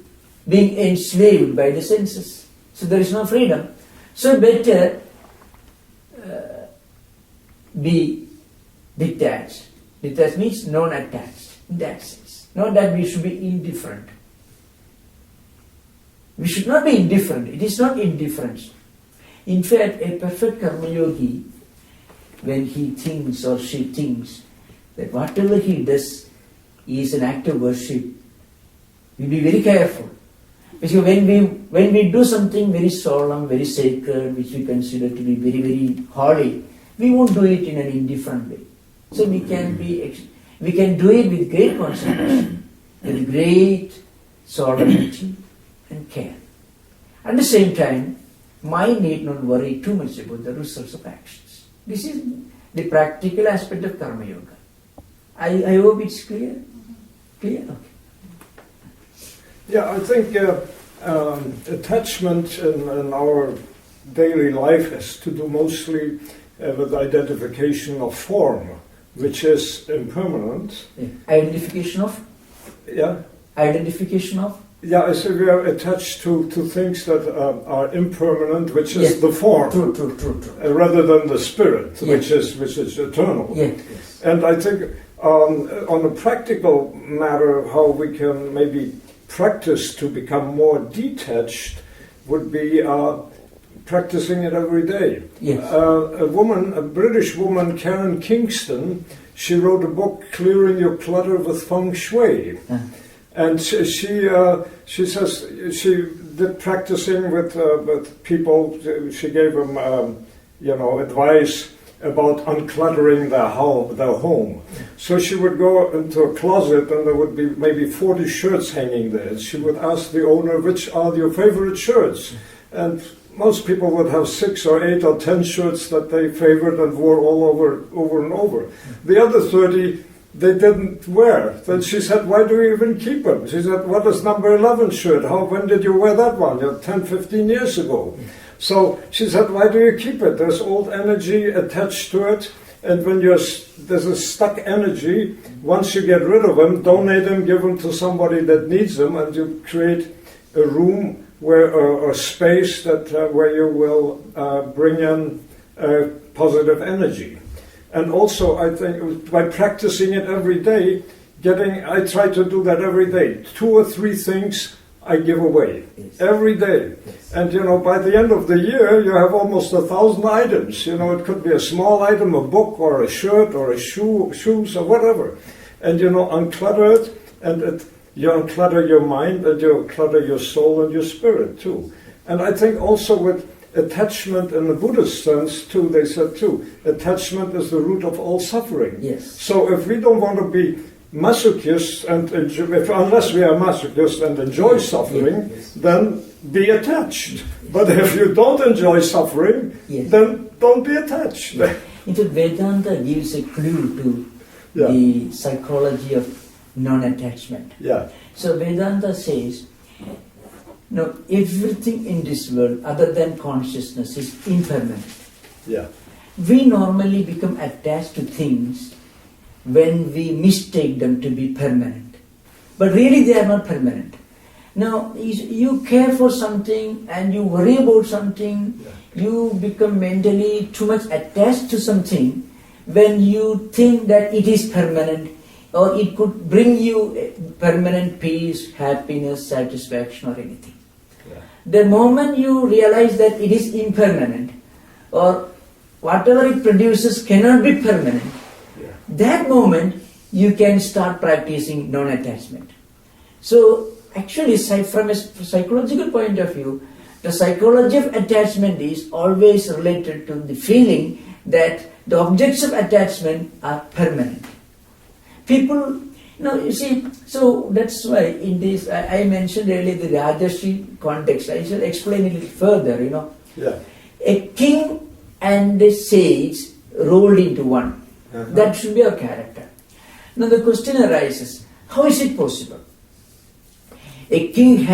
being enslaved by the senses. So there is no freedom. So better be detached. Detached means non-attached in that sense. Not that we should be indifferent. We should not be indifferent. It is not indifference. In fact, a perfect karma yogi, when he thinks or she thinks that whatever he does is an act of worship, we be very careful. Because when we do something very solemn, very sacred, which we consider to be very, very holy, we won't do it in an indifferent way. So we can do it with great concentration, with great solemnity and care. At the same time, mind need not worry too much about the results of actions. This is the practical aspect of karma yoga. I hope it's clear. Clear? Okay. Yeah, I think attachment in our daily life has to do mostly with identification of form, which is impermanent. Yeah. Identification of? Yeah. Identification of? Yeah, I say we are attached to things that are impermanent, which is the form. True. Rather than the spirit, which is eternal. Yes. And I think on a practical matter, how we can maybe practice to become more detached would be practicing it every day. Yes. A British woman, Karen Kingston, she wrote a book, Clearing Your Clutter with Feng Shui. And she says she did practicing with people. She gave them, advice about uncluttering their home. So she would go into a closet and there would be maybe 40 shirts hanging there. She would ask the owner, which are your favorite shirts? And most people would have 6 or 8 or 10 shirts that they favored and wore all over and over. The other 30 they didn't wear. Then she said, why do you even keep them? She said, what is number 11 shirt? When did you wear that one? 10, 15 years ago. So she said, why do you keep it? There's old energy attached to it. And when there's a stuck energy, once you get rid of them, donate them, give them to somebody that needs them, and you create a room or a space where you will bring in positive energy. And also, I think, by practicing it every day, I try to do that every day. 2 or 3 things I give away every day. Yes. And, by the end of the year, you have almost 1,000 items. It could be a small item, a book, or a shirt, or a shoes, or whatever. And, unclutter it, and you unclutter your mind, and you unclutter your soul and your spirit, too. And I think also with attachment in the Buddhist sense, too, they said, too, attachment is the root of all suffering. Yes. So if we don't want to be masochists, unless we are masochists and enjoy suffering, then be attached. But if you don't enjoy suffering, then don't be attached. In fact, Vedanta gives a clue to Yeah. the psychology of non-attachment. Yeah. So Vedanta says, no, everything in this world other than consciousness is impermanent. Yeah. We normally become attached to things when we mistake them to be permanent. But really they are not permanent. Now, you care for something and you worry about something, you become mentally too much attached to something when you think that it is permanent or it could bring you permanent peace, happiness, satisfaction or anything. Yeah. The moment you realize that it is impermanent or whatever it produces cannot be permanent, Yeah. that moment you can start practicing non-attachment. So actually, from a psychological point of view, the psychology of attachment is always related to the feeling that the objects of attachment are permanent. People, you see, so that's why in this, I mentioned earlier the Rajarshi context. I shall explain it a little further, Yeah. A king and a sage rolled into one. Uh-huh. That should be our character. Now the question arises, how is it possible? A king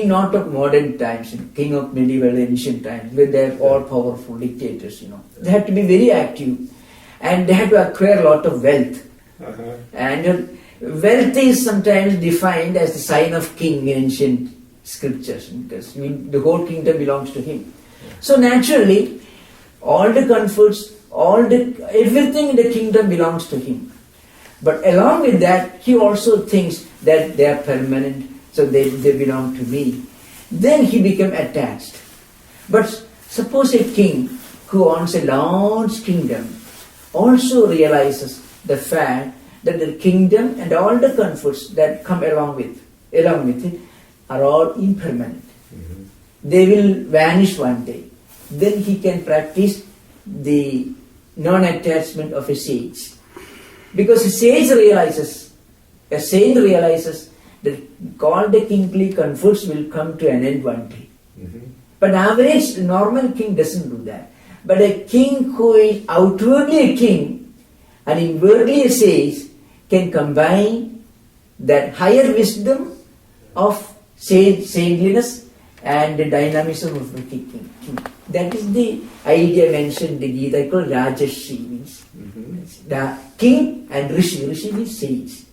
not of modern times, king of medieval ancient times, where they are all powerful dictators, They have to be very active and they have to acquire a lot of wealth. Uh-huh. And wealth is sometimes defined as the sign of king in ancient scriptures, because the whole kingdom belongs to him. So naturally, all the comforts, everything in the kingdom belongs to him. But along with that, he also thinks that they are permanent, so they belong to me. Then he became attached. But suppose a king who owns a large kingdom also realizes the fact that the kingdom and all the comforts that come along with it are all impermanent. Mm-hmm. They will vanish one day. Then he can practice the non-attachment of a sage. Because a saint realizes that all the kingly comforts will come to an end one day. Mm-hmm. But average normal king doesn't do that. But a king who is outwardly a king and inwardly a sage can combine that higher wisdom of saintliness and the dynamism of the king. That is the idea mentioned in the Gita called Rajarshi, means the king and Rishi. Rishi means sage.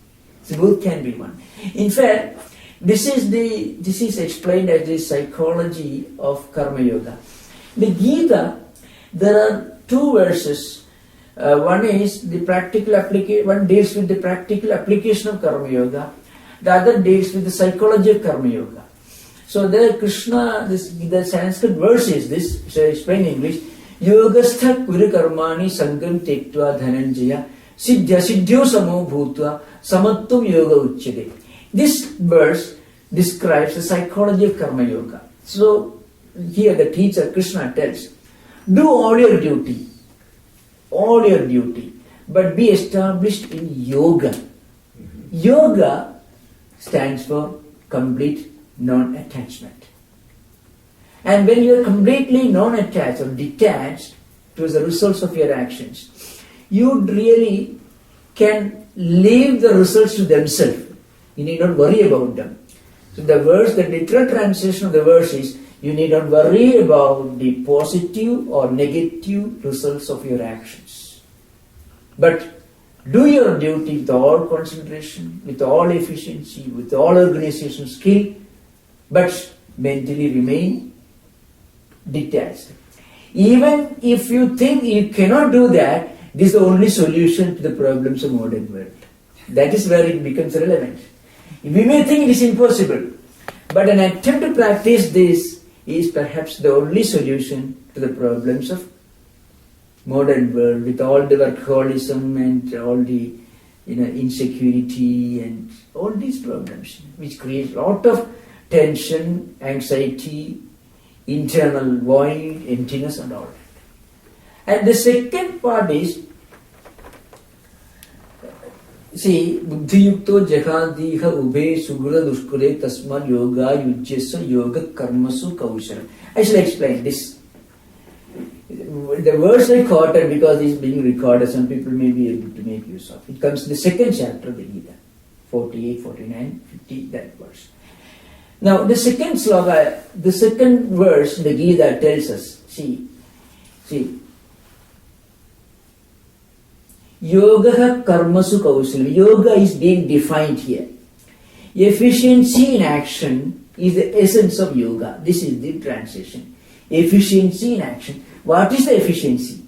So both can be one. In fact, this is explained as the psychology of Karma Yoga. The Gita, there are two verses. One is the practical application. One deals with the practical application of Karma Yoga. The other deals with the psychology of Karma Yoga. So there, Krishna, the Sanskrit verse is this. So I explain in English. Yogastha kuru karmani sangam tektva dhananjaya siddhya siddhyo samo bhutva samattum yoga uchyate. This verse describes the psychology of Karma Yoga. So here the teacher Krishna tells, do all your duty, but be established in yoga. Yoga stands for complete non-attachment. And when you are completely non-attached or detached to the results of your actions, you really can leave the results to themselves. You need not worry about them. So the literal translation of the verse is, you need not worry about the positive or negative results of your actions. But do your duty with all concentration, with all efficiency, with all organization skill, but mentally remain detached. Even if you think you cannot do that, this is the only solution to the problems of modern world. That is where it becomes relevant. We may think it is impossible, but an attempt to practice this is perhaps the only solution to the problems of modern world, with all the workaholism and all the insecurity and all these problems, which create a lot of tension, anxiety, internal void, emptiness and all that. And the second part is, see, buddhi yukto jahadiha ube sugura duskure tasma yoga yujyasa yoga karmasu kaushala. I shall explain this. The verse I quoted, because it's being recorded, some people may be able to make use of. It comes in the second chapter of the Gita, 48, 49, 50, that verse. Now, the second sloka, the second verse in the Gita tells us, see, Yoga karmasu kausalam. Yoga is being defined here. Efficiency in action is the essence of yoga. This is the translation. Efficiency in action. What is the efficiency?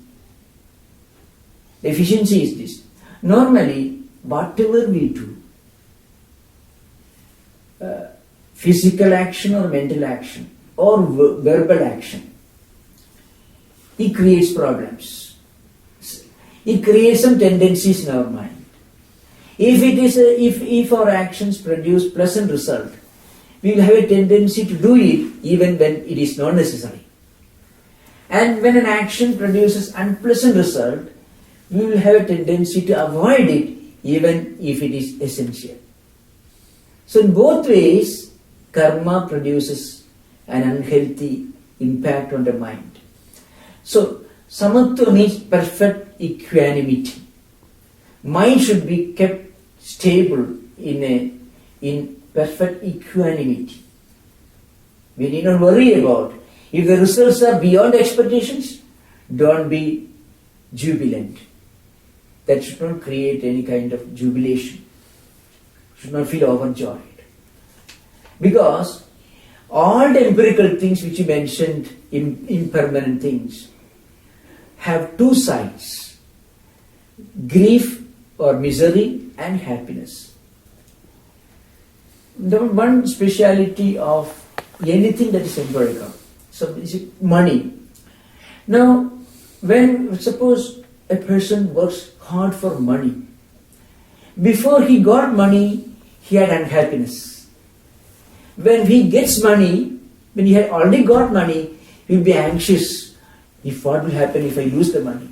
Efficiency is this. Normally, whatever we do, physical action or mental action or verbal action, it creates problems. It creates some tendencies in our mind. If our actions produce pleasant result, we will have a tendency to do it even when it is not necessary. And when an action produces unpleasant result, we will have a tendency to avoid it even if it is essential. So in both ways, karma produces an unhealthy impact on the mind. So samatva means perfect equanimity. Mind should be kept stable in perfect equanimity. We need not worry about. If the results are beyond expectations, don't be jubilant. That should not create any kind of jubilation. Should not feel overjoyed. Because all the empirical things which you mentioned, impermanent things, have two sides: grief or misery and happiness. The one speciality of anything that is empirical, so is it money. Now, when suppose a person works hard for money, before he got money, he had unhappiness. When he gets money, when he had already got money, he will be anxious. If what will happen if I lose the money?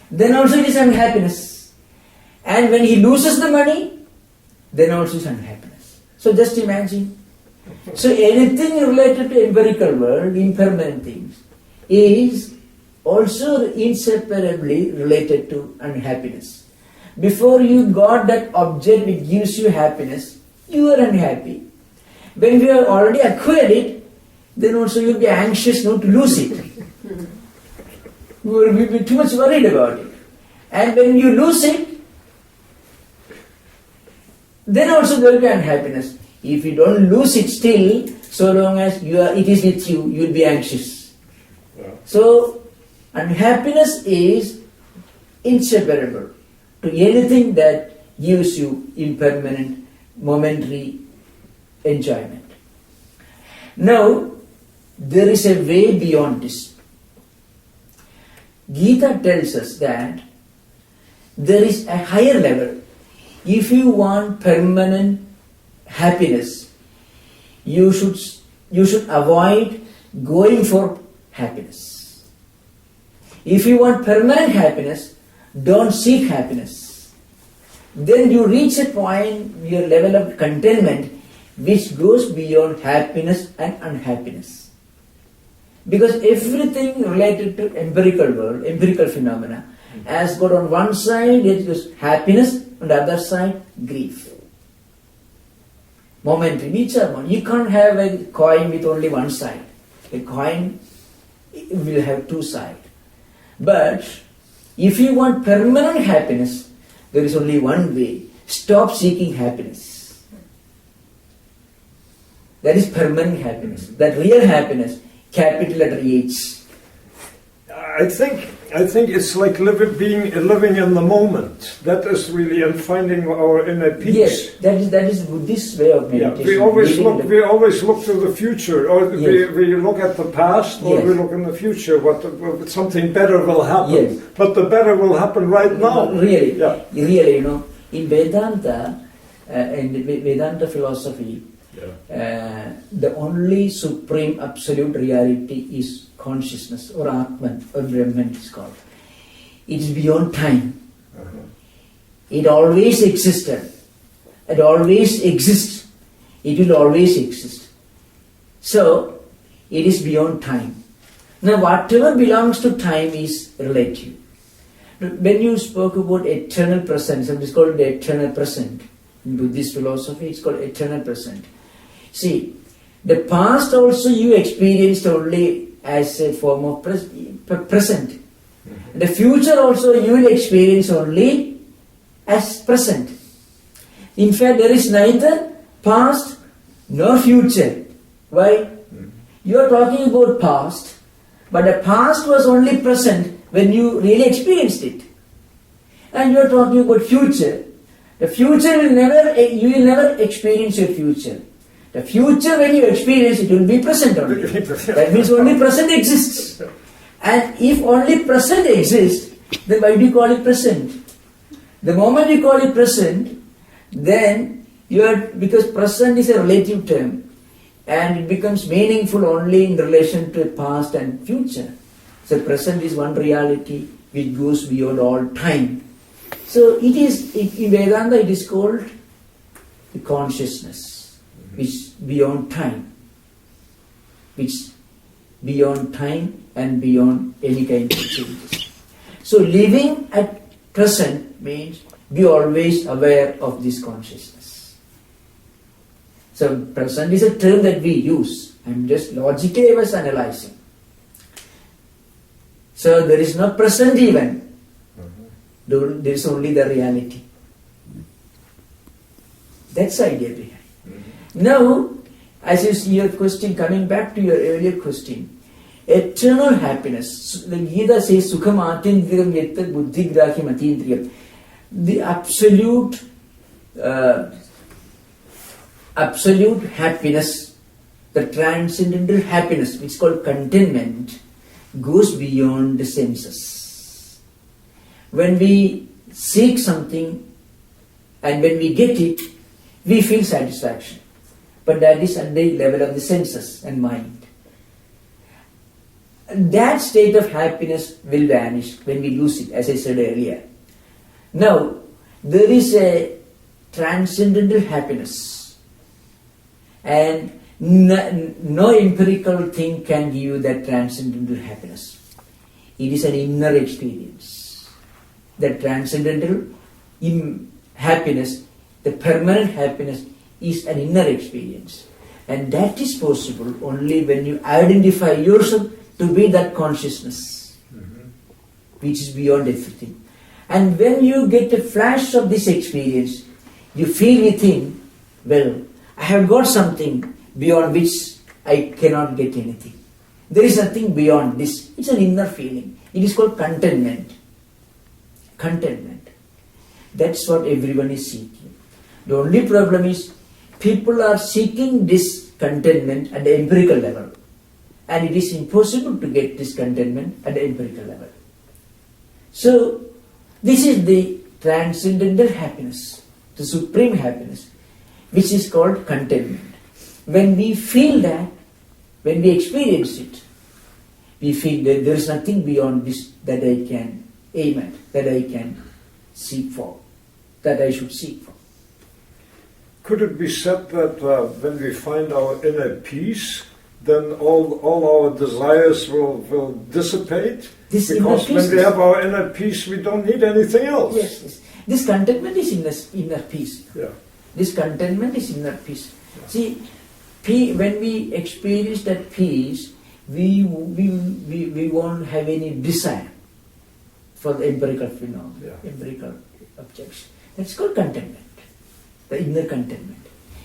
Then also it is unhappiness. And when he loses the money, then also is unhappiness. So just imagine. So anything related to empirical world, impermanent things, is also inseparably related to unhappiness. Before you got that object which gives you happiness, you are unhappy. When you have already acquired it, then also you will be anxious not to lose it. You will be too much worried about it. And when you lose it, then also there will be unhappiness. If you don't lose it still, so long as it is with you, you will be anxious. Yeah. So, unhappiness is inseparable to anything that gives you impermanent, momentary enjoyment. Now, there is a way beyond this. Gita tells us that there is a higher level. If you want permanent happiness, you should avoid going for happiness. If you want permanent happiness, don't seek happiness. Then you reach a point, your level of contentment, which goes beyond happiness and unhappiness. Because everything related to empirical world, empirical phenomena, has got on one side it is happiness, on the other side grief. Momentary, which are one. You can't have a coin with only one side. A coin will have two sides. But if you want permanent happiness, there is only one way. Stop seeking happiness. That is permanent happiness. That real happiness, capital letter H. I think it's like living in the moment. That is really, and finding our inner peace. Yes, that is Buddhist way of meditation. Yeah, we always look to the future, or yes. we look at the past, or yes. we look in the future. What something better will happen, yes. but the better will happen right now. Really, yeah. Really, in Vedanta, in Vedanta philosophy, the only supreme absolute reality is consciousness, or Atman, or Brahman is called. It is beyond time. It always existed. It always exists. It will always exist. So, it is beyond time. Now whatever belongs to time is relative. When you spoke about eternal present, it is called the eternal present. In Buddhist philosophy, it's called eternal present. See, the past also you experienced only as a form of present. The future also you will experience only as present. In fact, there is neither past nor future. Why? You are talking about past, but the past was only present when you really experienced it. And you are talking about future. The future will never, you will never experience your future. The future, when you experience it, will be present only. That means only present exists. And if only present exists, then why do you call it present? The moment you call it present, then you are, because present is a relative term, and it becomes meaningful only in relation to past and future. So present is one reality which goes beyond all time. So it is, in Vedanta it is called the consciousness, which beyond time, which beyond time and beyond any kind of changes. So living at present means be always aware of this consciousness. So present is a term that we use. I'm just logically I was analyzing. So there is no present even. There is only the reality. That's the idea behind. Now, as you see your question, coming back to your earlier question, eternal happiness. The Gita says, Sukham atindriyam yettat buddhigrahim atindriyam. The absolute happiness, the transcendental happiness, which is called contentment, goes beyond the senses. When we seek something and when we get it, we feel satisfaction. But that is at the level of the senses and mind. That state of happiness will vanish when we lose it, as I said earlier. Now, there is a transcendental happiness, and no empirical thing can give you that transcendental happiness. It is an inner experience. The transcendental happiness, the permanent happiness, is an inner experience. And that is possible only when you identify yourself to be that consciousness, which is beyond everything. And when you get a flash of this experience, you feel within, well, I have got something beyond which I cannot get anything. There is nothing beyond this. It's an inner feeling. It is called contentment. Contentment. That's what everyone is seeking. The only problem is people are seeking this contentment at the empirical level. And it is impossible to get this contentment at the empirical level. So, this is the transcendental happiness, the supreme happiness, which is called contentment. When we feel that, when we experience it, we feel that there is nothing beyond this that I can aim at, that I can seek for, that I should seek for. Could it be said that when we find our inner peace, then all our desires will dissipate? Because when we have our inner peace, we don't need anything else. Yes. This contentment is inner peace. Yeah. This contentment is inner peace. Yeah. See, when we experience that peace, we won't have any desire for the empirical phenomena, empirical objects. That's called contentment, the inner contentment.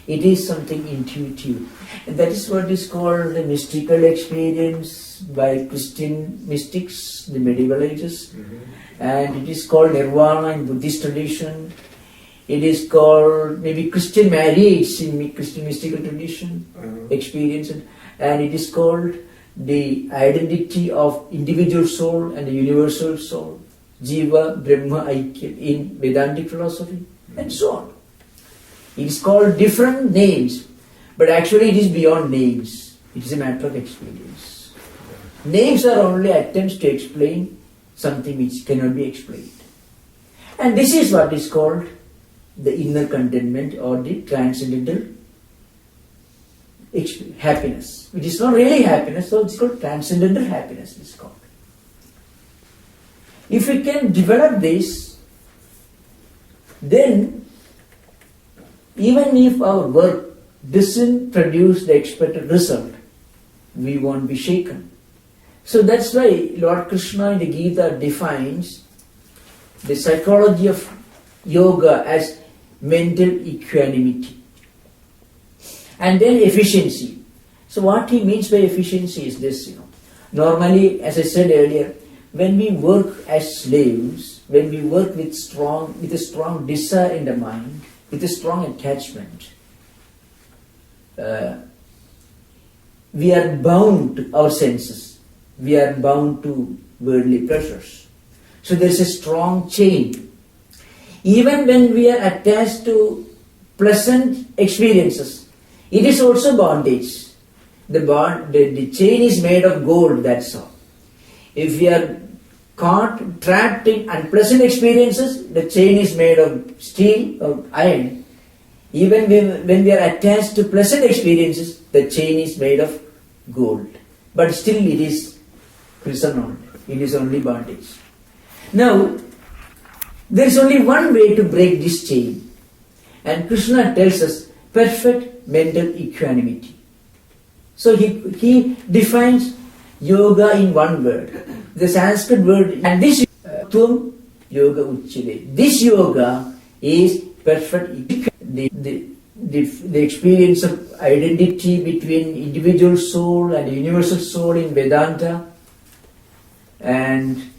It is something intuitive. And that is what is called the mystical experience by Christian mystics, the medieval ages. And it is called nirvana in Buddhist tradition. It is called maybe Christian marriage in Christian mystical tradition, experience. And it is called the identity of individual soul and the universal soul, Jiva, Brahma, Aikya in Vedantic philosophy, and so on. It is called different names, but actually it is beyond names. It is a matter of experience. Names are only attempts to explain something which cannot be explained. And this is what is called the inner contentment or the transcendental happiness, which is not really happiness, so it's called transcendental happiness, it's called. If we can develop this, then even if our work doesn't produce the expected result, we won't be shaken. So that's why Lord Krishna in the Gita defines the psychology of yoga as mental equanimity. And then efficiency. So what he means by efficiency is this, Normally, as I said earlier, when we work as slaves, when we work with a strong desire in the mind, with a strong attachment, we are bound to our senses. We are bound to worldly pleasures. So there is a strong chain. Even when we are attached to pleasant experiences, it is also bondage. The chain is made of gold, that's all. If we are caught, trapped in unpleasant experiences, the chain is made of steel or iron. Even when we are attached to pleasant experiences, the chain is made of gold. But still it is prison only. It is only bondage. Now, there is only one way to break this chain. And Krishna tells us perfect mental equanimity. So he defines yoga in one word. The Sanskrit word, and this is Tvam Yoga Uchyate. This yoga is perfect. The experience of identity between individual soul and universal soul in Vedanta, and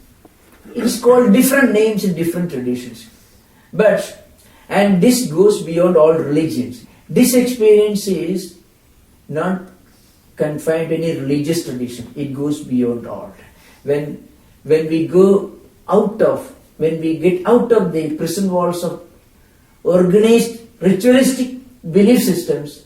it is called different names in different traditions. And this goes beyond all religions. This experience is not confined to any religious tradition. It goes beyond all. When we get out of the prison walls of organized ritualistic belief systems,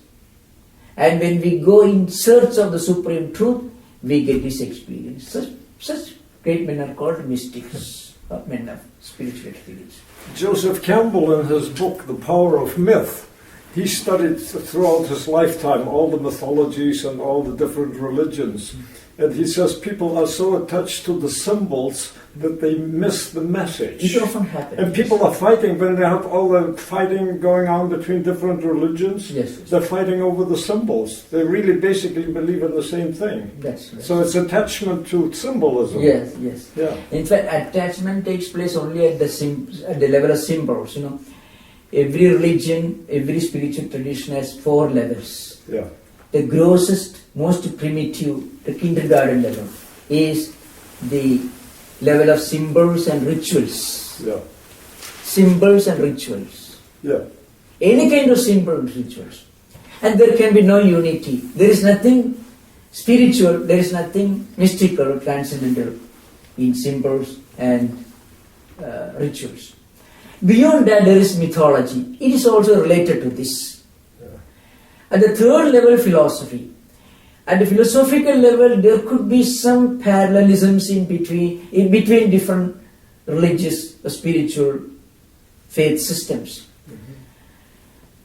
and when we go in search of the supreme truth, we get this experience. Such great men are called mystics, or men of spiritual experience. Joseph Campbell, in his book The Power of Myth, he studied throughout his lifetime all the mythologies and all the different religions. And he says people are so attached to the symbols that they miss the message. It often happens. And people are fighting when they have all the fighting going on between different religions. Yes. They're fighting over the symbols. They really basically believe in the same thing. That's right. So it's attachment to symbolism. Yes. Yeah. In fact, attachment takes place only at the level of symbols. Every religion, every spiritual tradition has 4 levels. Yeah. The grossest, most primitive, the kindergarten level, is the level of symbols and rituals. Yeah. Symbols and rituals. Yeah. Any kind of symbol and rituals. And there can be no unity. There is nothing spiritual, there is nothing mystical or transcendental in symbols and rituals. Beyond that, there is mythology. It is also related to this. Yeah. At the 3rd level, philosophy. At the philosophical level, there could be some parallelisms in between different religious or spiritual faith systems. Mm-hmm.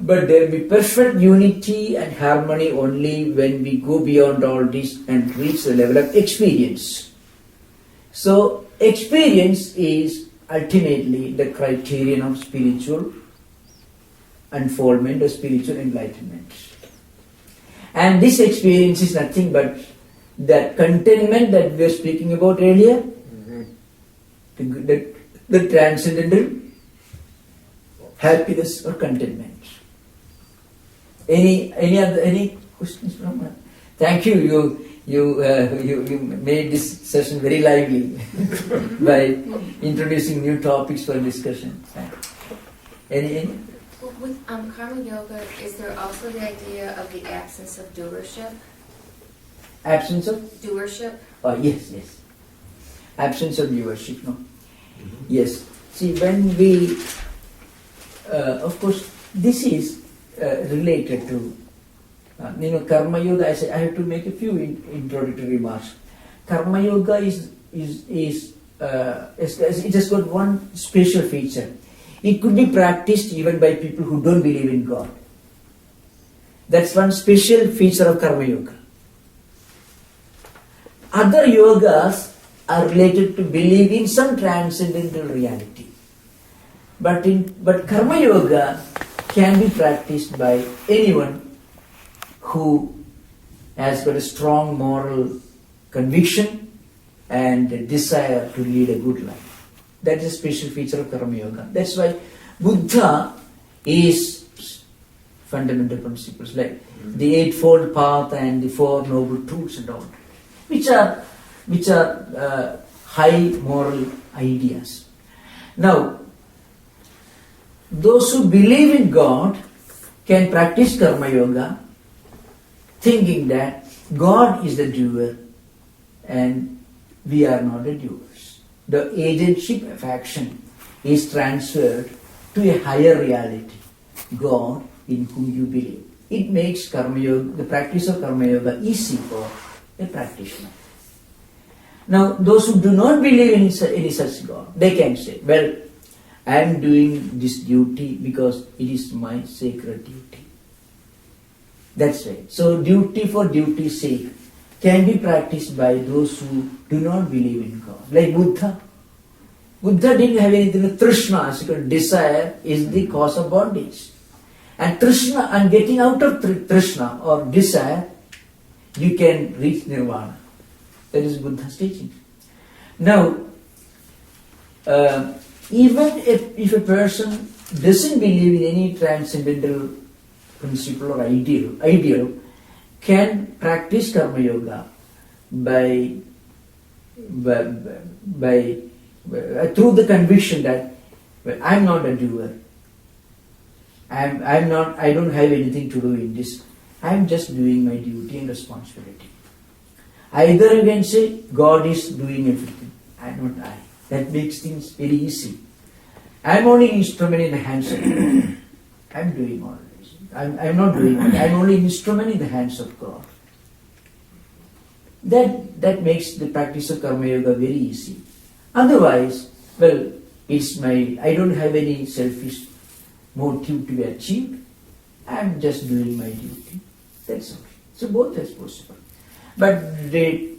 But there will be perfect unity and harmony only when we go beyond all this and reach the level of experience. So, experience is ultimately the criterion of spiritual unfoldment or spiritual enlightenment. And this experience is nothing but that contentment that we were speaking about earlier, the transcendental happiness or contentment. Any questions from that? Thank you. You made this session very lively by introducing new topics for discussion. Any? With karma yoga, is there also the idea of the absence of doership? Absence of? Doership? Oh, yes. Absence of doership, no? Mm-hmm. Yes. See, when we, of course, this is related to, karma yoga. I have to make a few introductory remarks. Karma yoga it has got one special feature. It could be practiced even by people who don't believe in God. That's one special feature of Karma Yoga. Other yogas are related to believe in some transcendental reality. But Karma Yoga can be practiced by anyone who has got a strong moral conviction and a desire to lead a good life. That is a special feature of Karma Yoga. That's why Buddha is fundamental principles like the Eightfold Path and the Four Noble Truths and all, which are high moral ideas. Now, those who believe in God can practice Karma Yoga thinking that God is the doer and we are not the doers. The agentship of action is transferred to a higher reality, God in whom you believe. It makes Karma Yoga, the practice of Karma Yoga, easy for a practitioner. Now, those who do not believe in any such God, they can say, well, I am doing this duty because it is my sacred duty. That's right. So duty for duty's sake can be practiced by those who do not believe in God. Like Buddha. Buddha didn't have anything with Trishna, because desire is the cause of bondage. And Trishna, and getting out of Trishna or desire, you can reach Nirvana. That is Buddha's teaching. Now, even if a person doesn't believe in any transcendental principle or ideal can practice Karma Yoga by through the conviction that, well, I'm not a doer. I don't have anything to do in this. I'm just doing my duty and responsibility. Either you can say God is doing everything, and not I. That makes things very easy. I'm only an instrument in the hands of God. I'm doing all this. I'm not doing all. I'm only an instrument in the hands of God. That makes the practice of Karma Yoga very easy. Otherwise, well, I don't have any selfish motive to be achieved. I'm just doing my duty. That's all. So both is possible. But the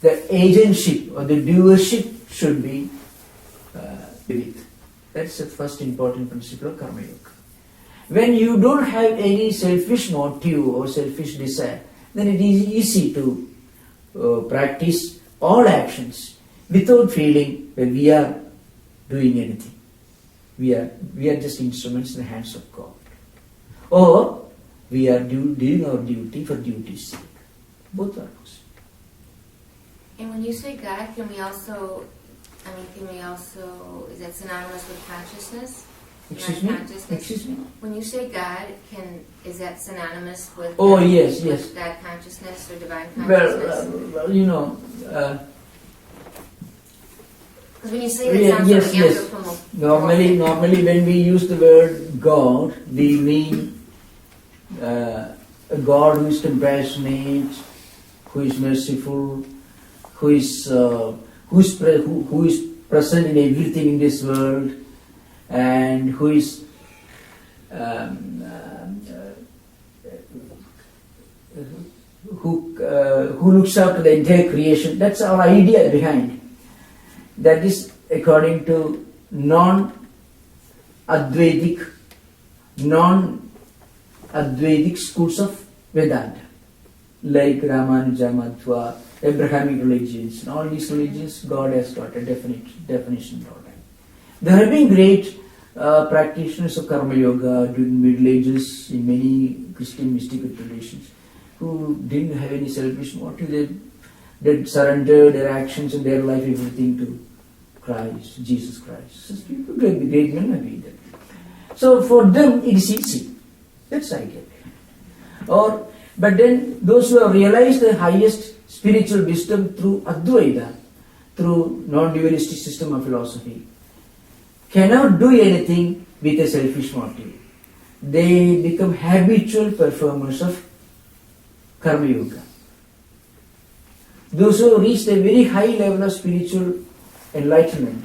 agentship or the doership should be with. That's the first important principle of Karma Yoga. When you don't have any selfish motive or selfish desire, then it is easy to practice all actions without feeling that we are doing anything. We are just instruments in the hands of God. Or we are doing our duty for duty's sake. Both are possible. And when you say God, can we also, is that synonymous with consciousness? Excuse me? When you say God, is that synonymous with yes. God consciousness or divine consciousness? Because when you say that, it sounds yes. Normally when we use the word God, we mean a God who is compassionate, who is merciful, who is present in everything in this world, and who is who looks after the entire creation. That's our idea behind. That is according to non-Advaitic schools of Vedanta, like Ramanuja, Madhva, Abrahamic religions, and all these religions. God has got a definition for them. There have been great practitioners of Karma Yoga during Middle Ages in many Christian mystical traditions who didn't have any selfish motive. They surrendered their actions and their life, everything to Christ, Jesus Christ. So great men have been there. So for them it is easy. That's the idea. But then those who have realized the highest spiritual wisdom through Advaita, through non-dualistic system of philosophy, cannot do anything with a selfish motive. They become habitual performers of Karma Yoga. Those who reach a very high level of spiritual enlightenment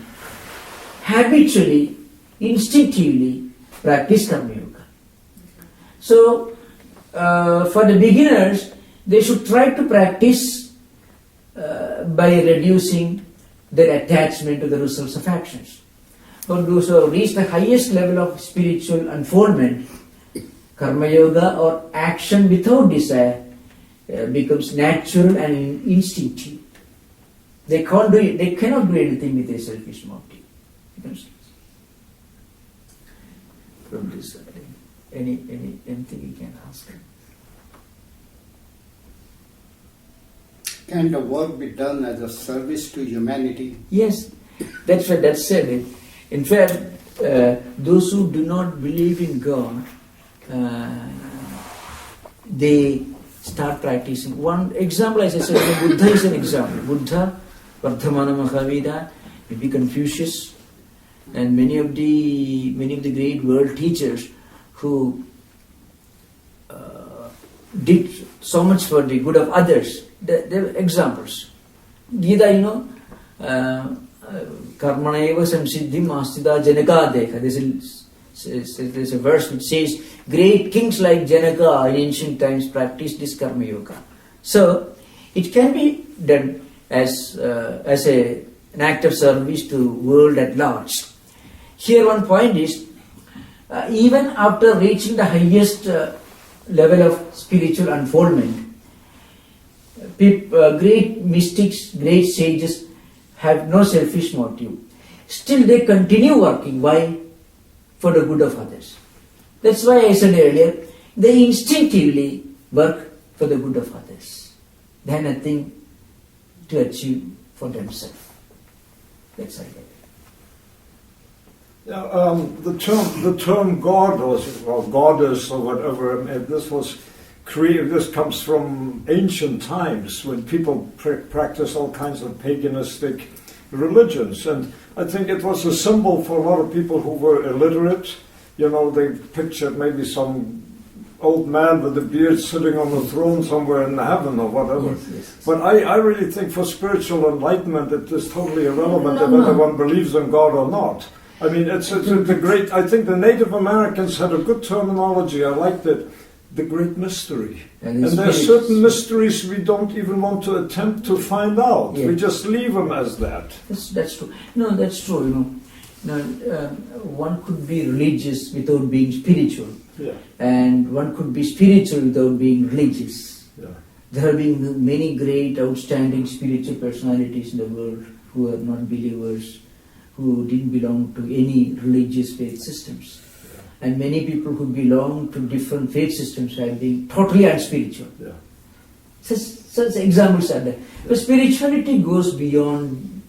habitually, instinctively practice Karma Yoga. So, for the beginners, they should try to practice by reducing their attachment to the results of actions. For those who have reached the highest level of spiritual unfoldment, karma yoga or action without desire becomes natural and instinctive. They cannot do anything with a selfish motive. From this, anything you can ask. Can the work be done as a service to humanity? Yes, that's what that said. In fact, those who do not believe in God, they start practicing. One example, as I said, Buddha is an example. Buddha, Vardhamana Mahavira, maybe Confucius, and many of the great world teachers who did so much for the good of others. They're examples. Gita, Karmana eva samsiddhim astida janaka dekha. There's a verse which says, great kings like Janaka in ancient times practiced this karma yoga. So, it can be done as an act of service to world at large. Here one point is, even after reaching the highest level of spiritual unfoldment, great mystics, great sages have no selfish motive. Still they continue working. Why? For the good of others. That's why I said earlier, they instinctively work for the good of others. They have nothing to achieve for themselves. That's all. The term God or goddess or whatever, this comes from ancient times when people practice all kinds of paganistic religions, and I think it was a symbol for a lot of people who were illiterate. They pictured maybe some old man with a beard sitting on a throne somewhere in heaven or whatever. Yes. But I really think for spiritual enlightenment it is totally irrelevant if anyone believes in God or not. I mean, it's a great. I think the Native Americans had a good terminology. I liked it. The great mystery. And there are certain mysteries we don't even want to attempt to find out. Yeah. We just leave them as that. That's true. No, that's true. One could be religious without being spiritual. Yeah. And one could be spiritual without being religious. Yeah. There have been many great, outstanding spiritual personalities in the world who are not believers, who didn't belong to any religious faith systems. And many people who belong to different faith systems have been totally unspiritual. Yeah. Such examples are there. But spirituality goes beyond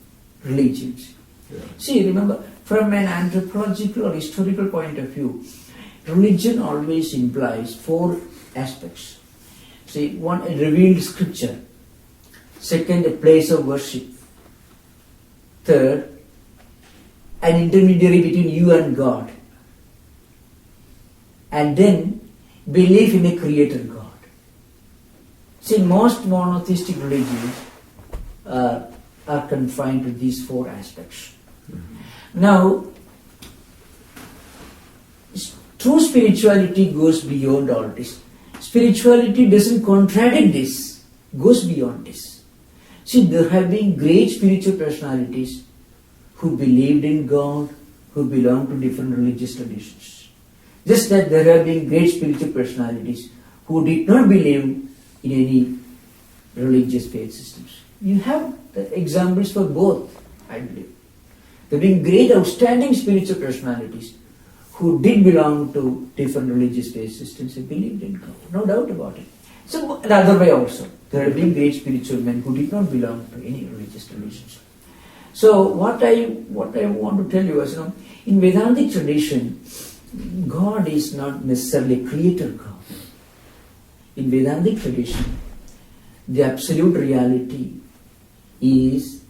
religions. Yeah. See, remember, from an anthropological or historical point of view, religion always implies 4 aspects. See, 1, a revealed scripture. 2, a place of worship. 3, an intermediary between you and God. And then, belief in a creator God. See, most monotheistic religions are confined to these 4 aspects. Mm-hmm. Now, true spirituality goes beyond all this. Spirituality doesn't contradict this, goes beyond this. See, there have been great spiritual personalities who believed in God, who belonged to different religious traditions. Just that there have been great spiritual personalities who did not believe in any religious faith systems. You have the examples for both, I believe. There have been great outstanding spiritual personalities who did belong to different religious faith systems and believed in God. No doubt about it. So the other way also. There have been great spiritual men who did not belong to any religious traditions. So what I want to tell you is, in Vedantic tradition, God is not necessarily a creator God. In Vedantic tradition, the absolute reality is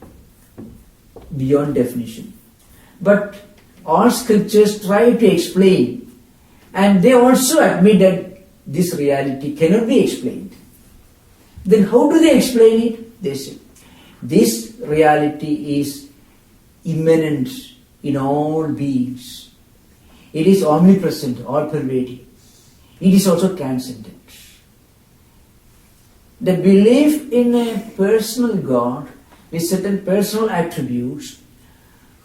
beyond definition. But all scriptures try to explain, and they also admit that this reality cannot be explained. Then how do they explain it? They say, this reality is immanent in all beings. It is omnipresent, all-pervading. It is also transcendent. The belief in a personal God with certain personal attributes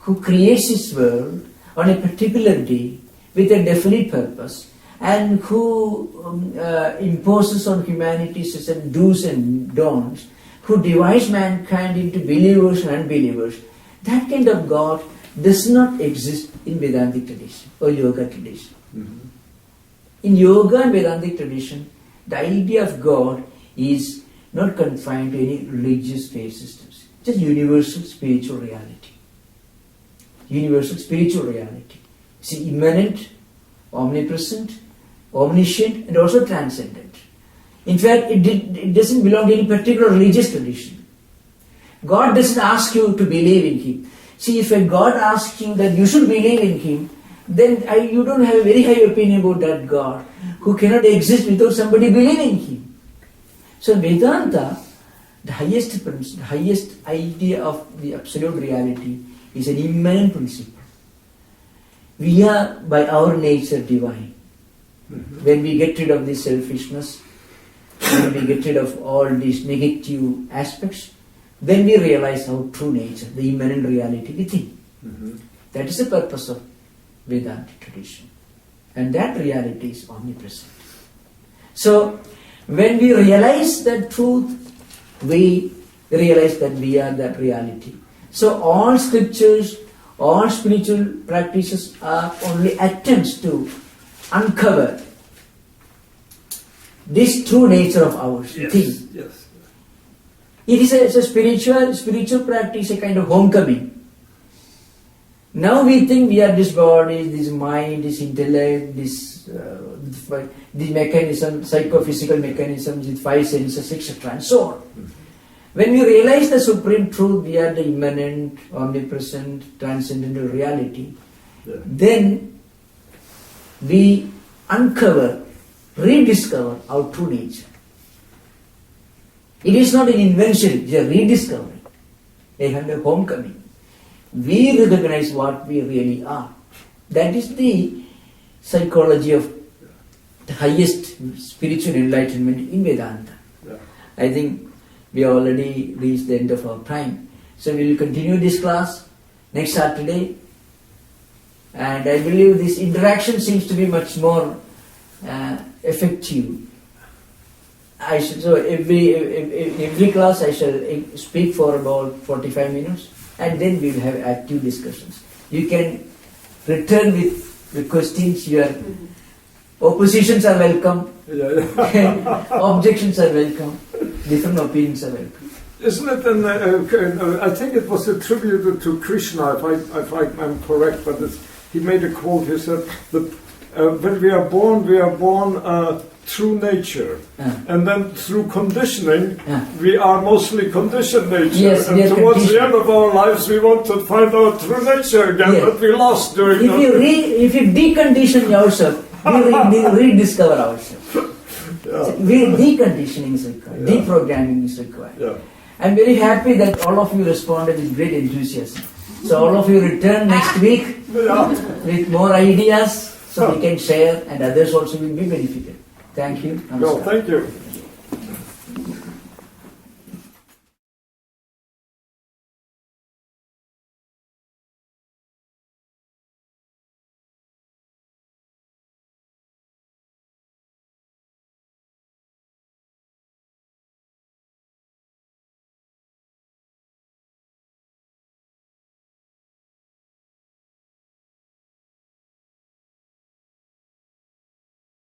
who creates his world on a particular day with a definite purpose and who imposes on humanity certain do's and don'ts, who divides mankind into believers and unbelievers, that kind of God does not exist in Vedantic tradition or yoga tradition. Mm-hmm. In yoga and Vedantic tradition, the idea of God is not confined to any religious faith systems. Just universal spiritual reality. Universal spiritual reality. It's immanent, omnipresent, omniscient, and also transcendent. In fact, it doesn't belong to any particular religious tradition. God doesn't ask you to believe in Him. See, if a God asks you that you should believe in Him, then you don't have a very high opinion about that God who cannot exist without somebody believing in Him. So Vedanta, the highest principle, the highest idea of the absolute reality is an immanent principle. We are by our nature divine. Mm-hmm. When we get rid of this selfishness, when we get rid of all these negative aspects, then we realize our true nature, the immanent reality within. Mm-hmm. That is the purpose of Vedanta tradition. And that reality is omnipresent. So, when we realize that truth, we realize that we are that reality. So all scriptures, all spiritual practices are only attempts to uncover this true nature of ours. Yes. Thing. Yes. It is a spiritual practice, a kind of homecoming. Now we think we are this body, this mind, this intellect, the mechanism, psychophysical mechanisms with five senses, etc. and so on. Mm-hmm. When we realize the supreme truth, we are the immanent, omnipresent, transcendental reality, then we uncover, rediscover our true nature. It is not an invention, it is a rediscovery, a kind of homecoming. We recognize what we really are. That is the psychology of the highest spiritual enlightenment in Vedanta. Yeah. I think we have already reached the end of our time. So we will continue this class next Saturday. And I believe this interaction seems to be much more effective. So every class I shall speak for about 45 minutes and then we will have active discussions. You can return with the questions. Your oppositions are welcome. Objections are welcome. Different opinions are welcome. Isn't it? I think it was attributed to Krishna, if I'm correct, but he made a quote. He said that when we are born through nature, and then through conditioning, we are mostly conditioned nature. Yes, and towards the end of our lives, we want to find our true nature again that we lost during. If you decondition yourself, we rediscover ourselves. So deconditioning is required, deprogramming is required. Yeah. I'm very happy that all of you responded with great enthusiasm. So all of you return next week with more ideas so we can share and others also will be benefited. Thank you. No, Namaskar. thank you.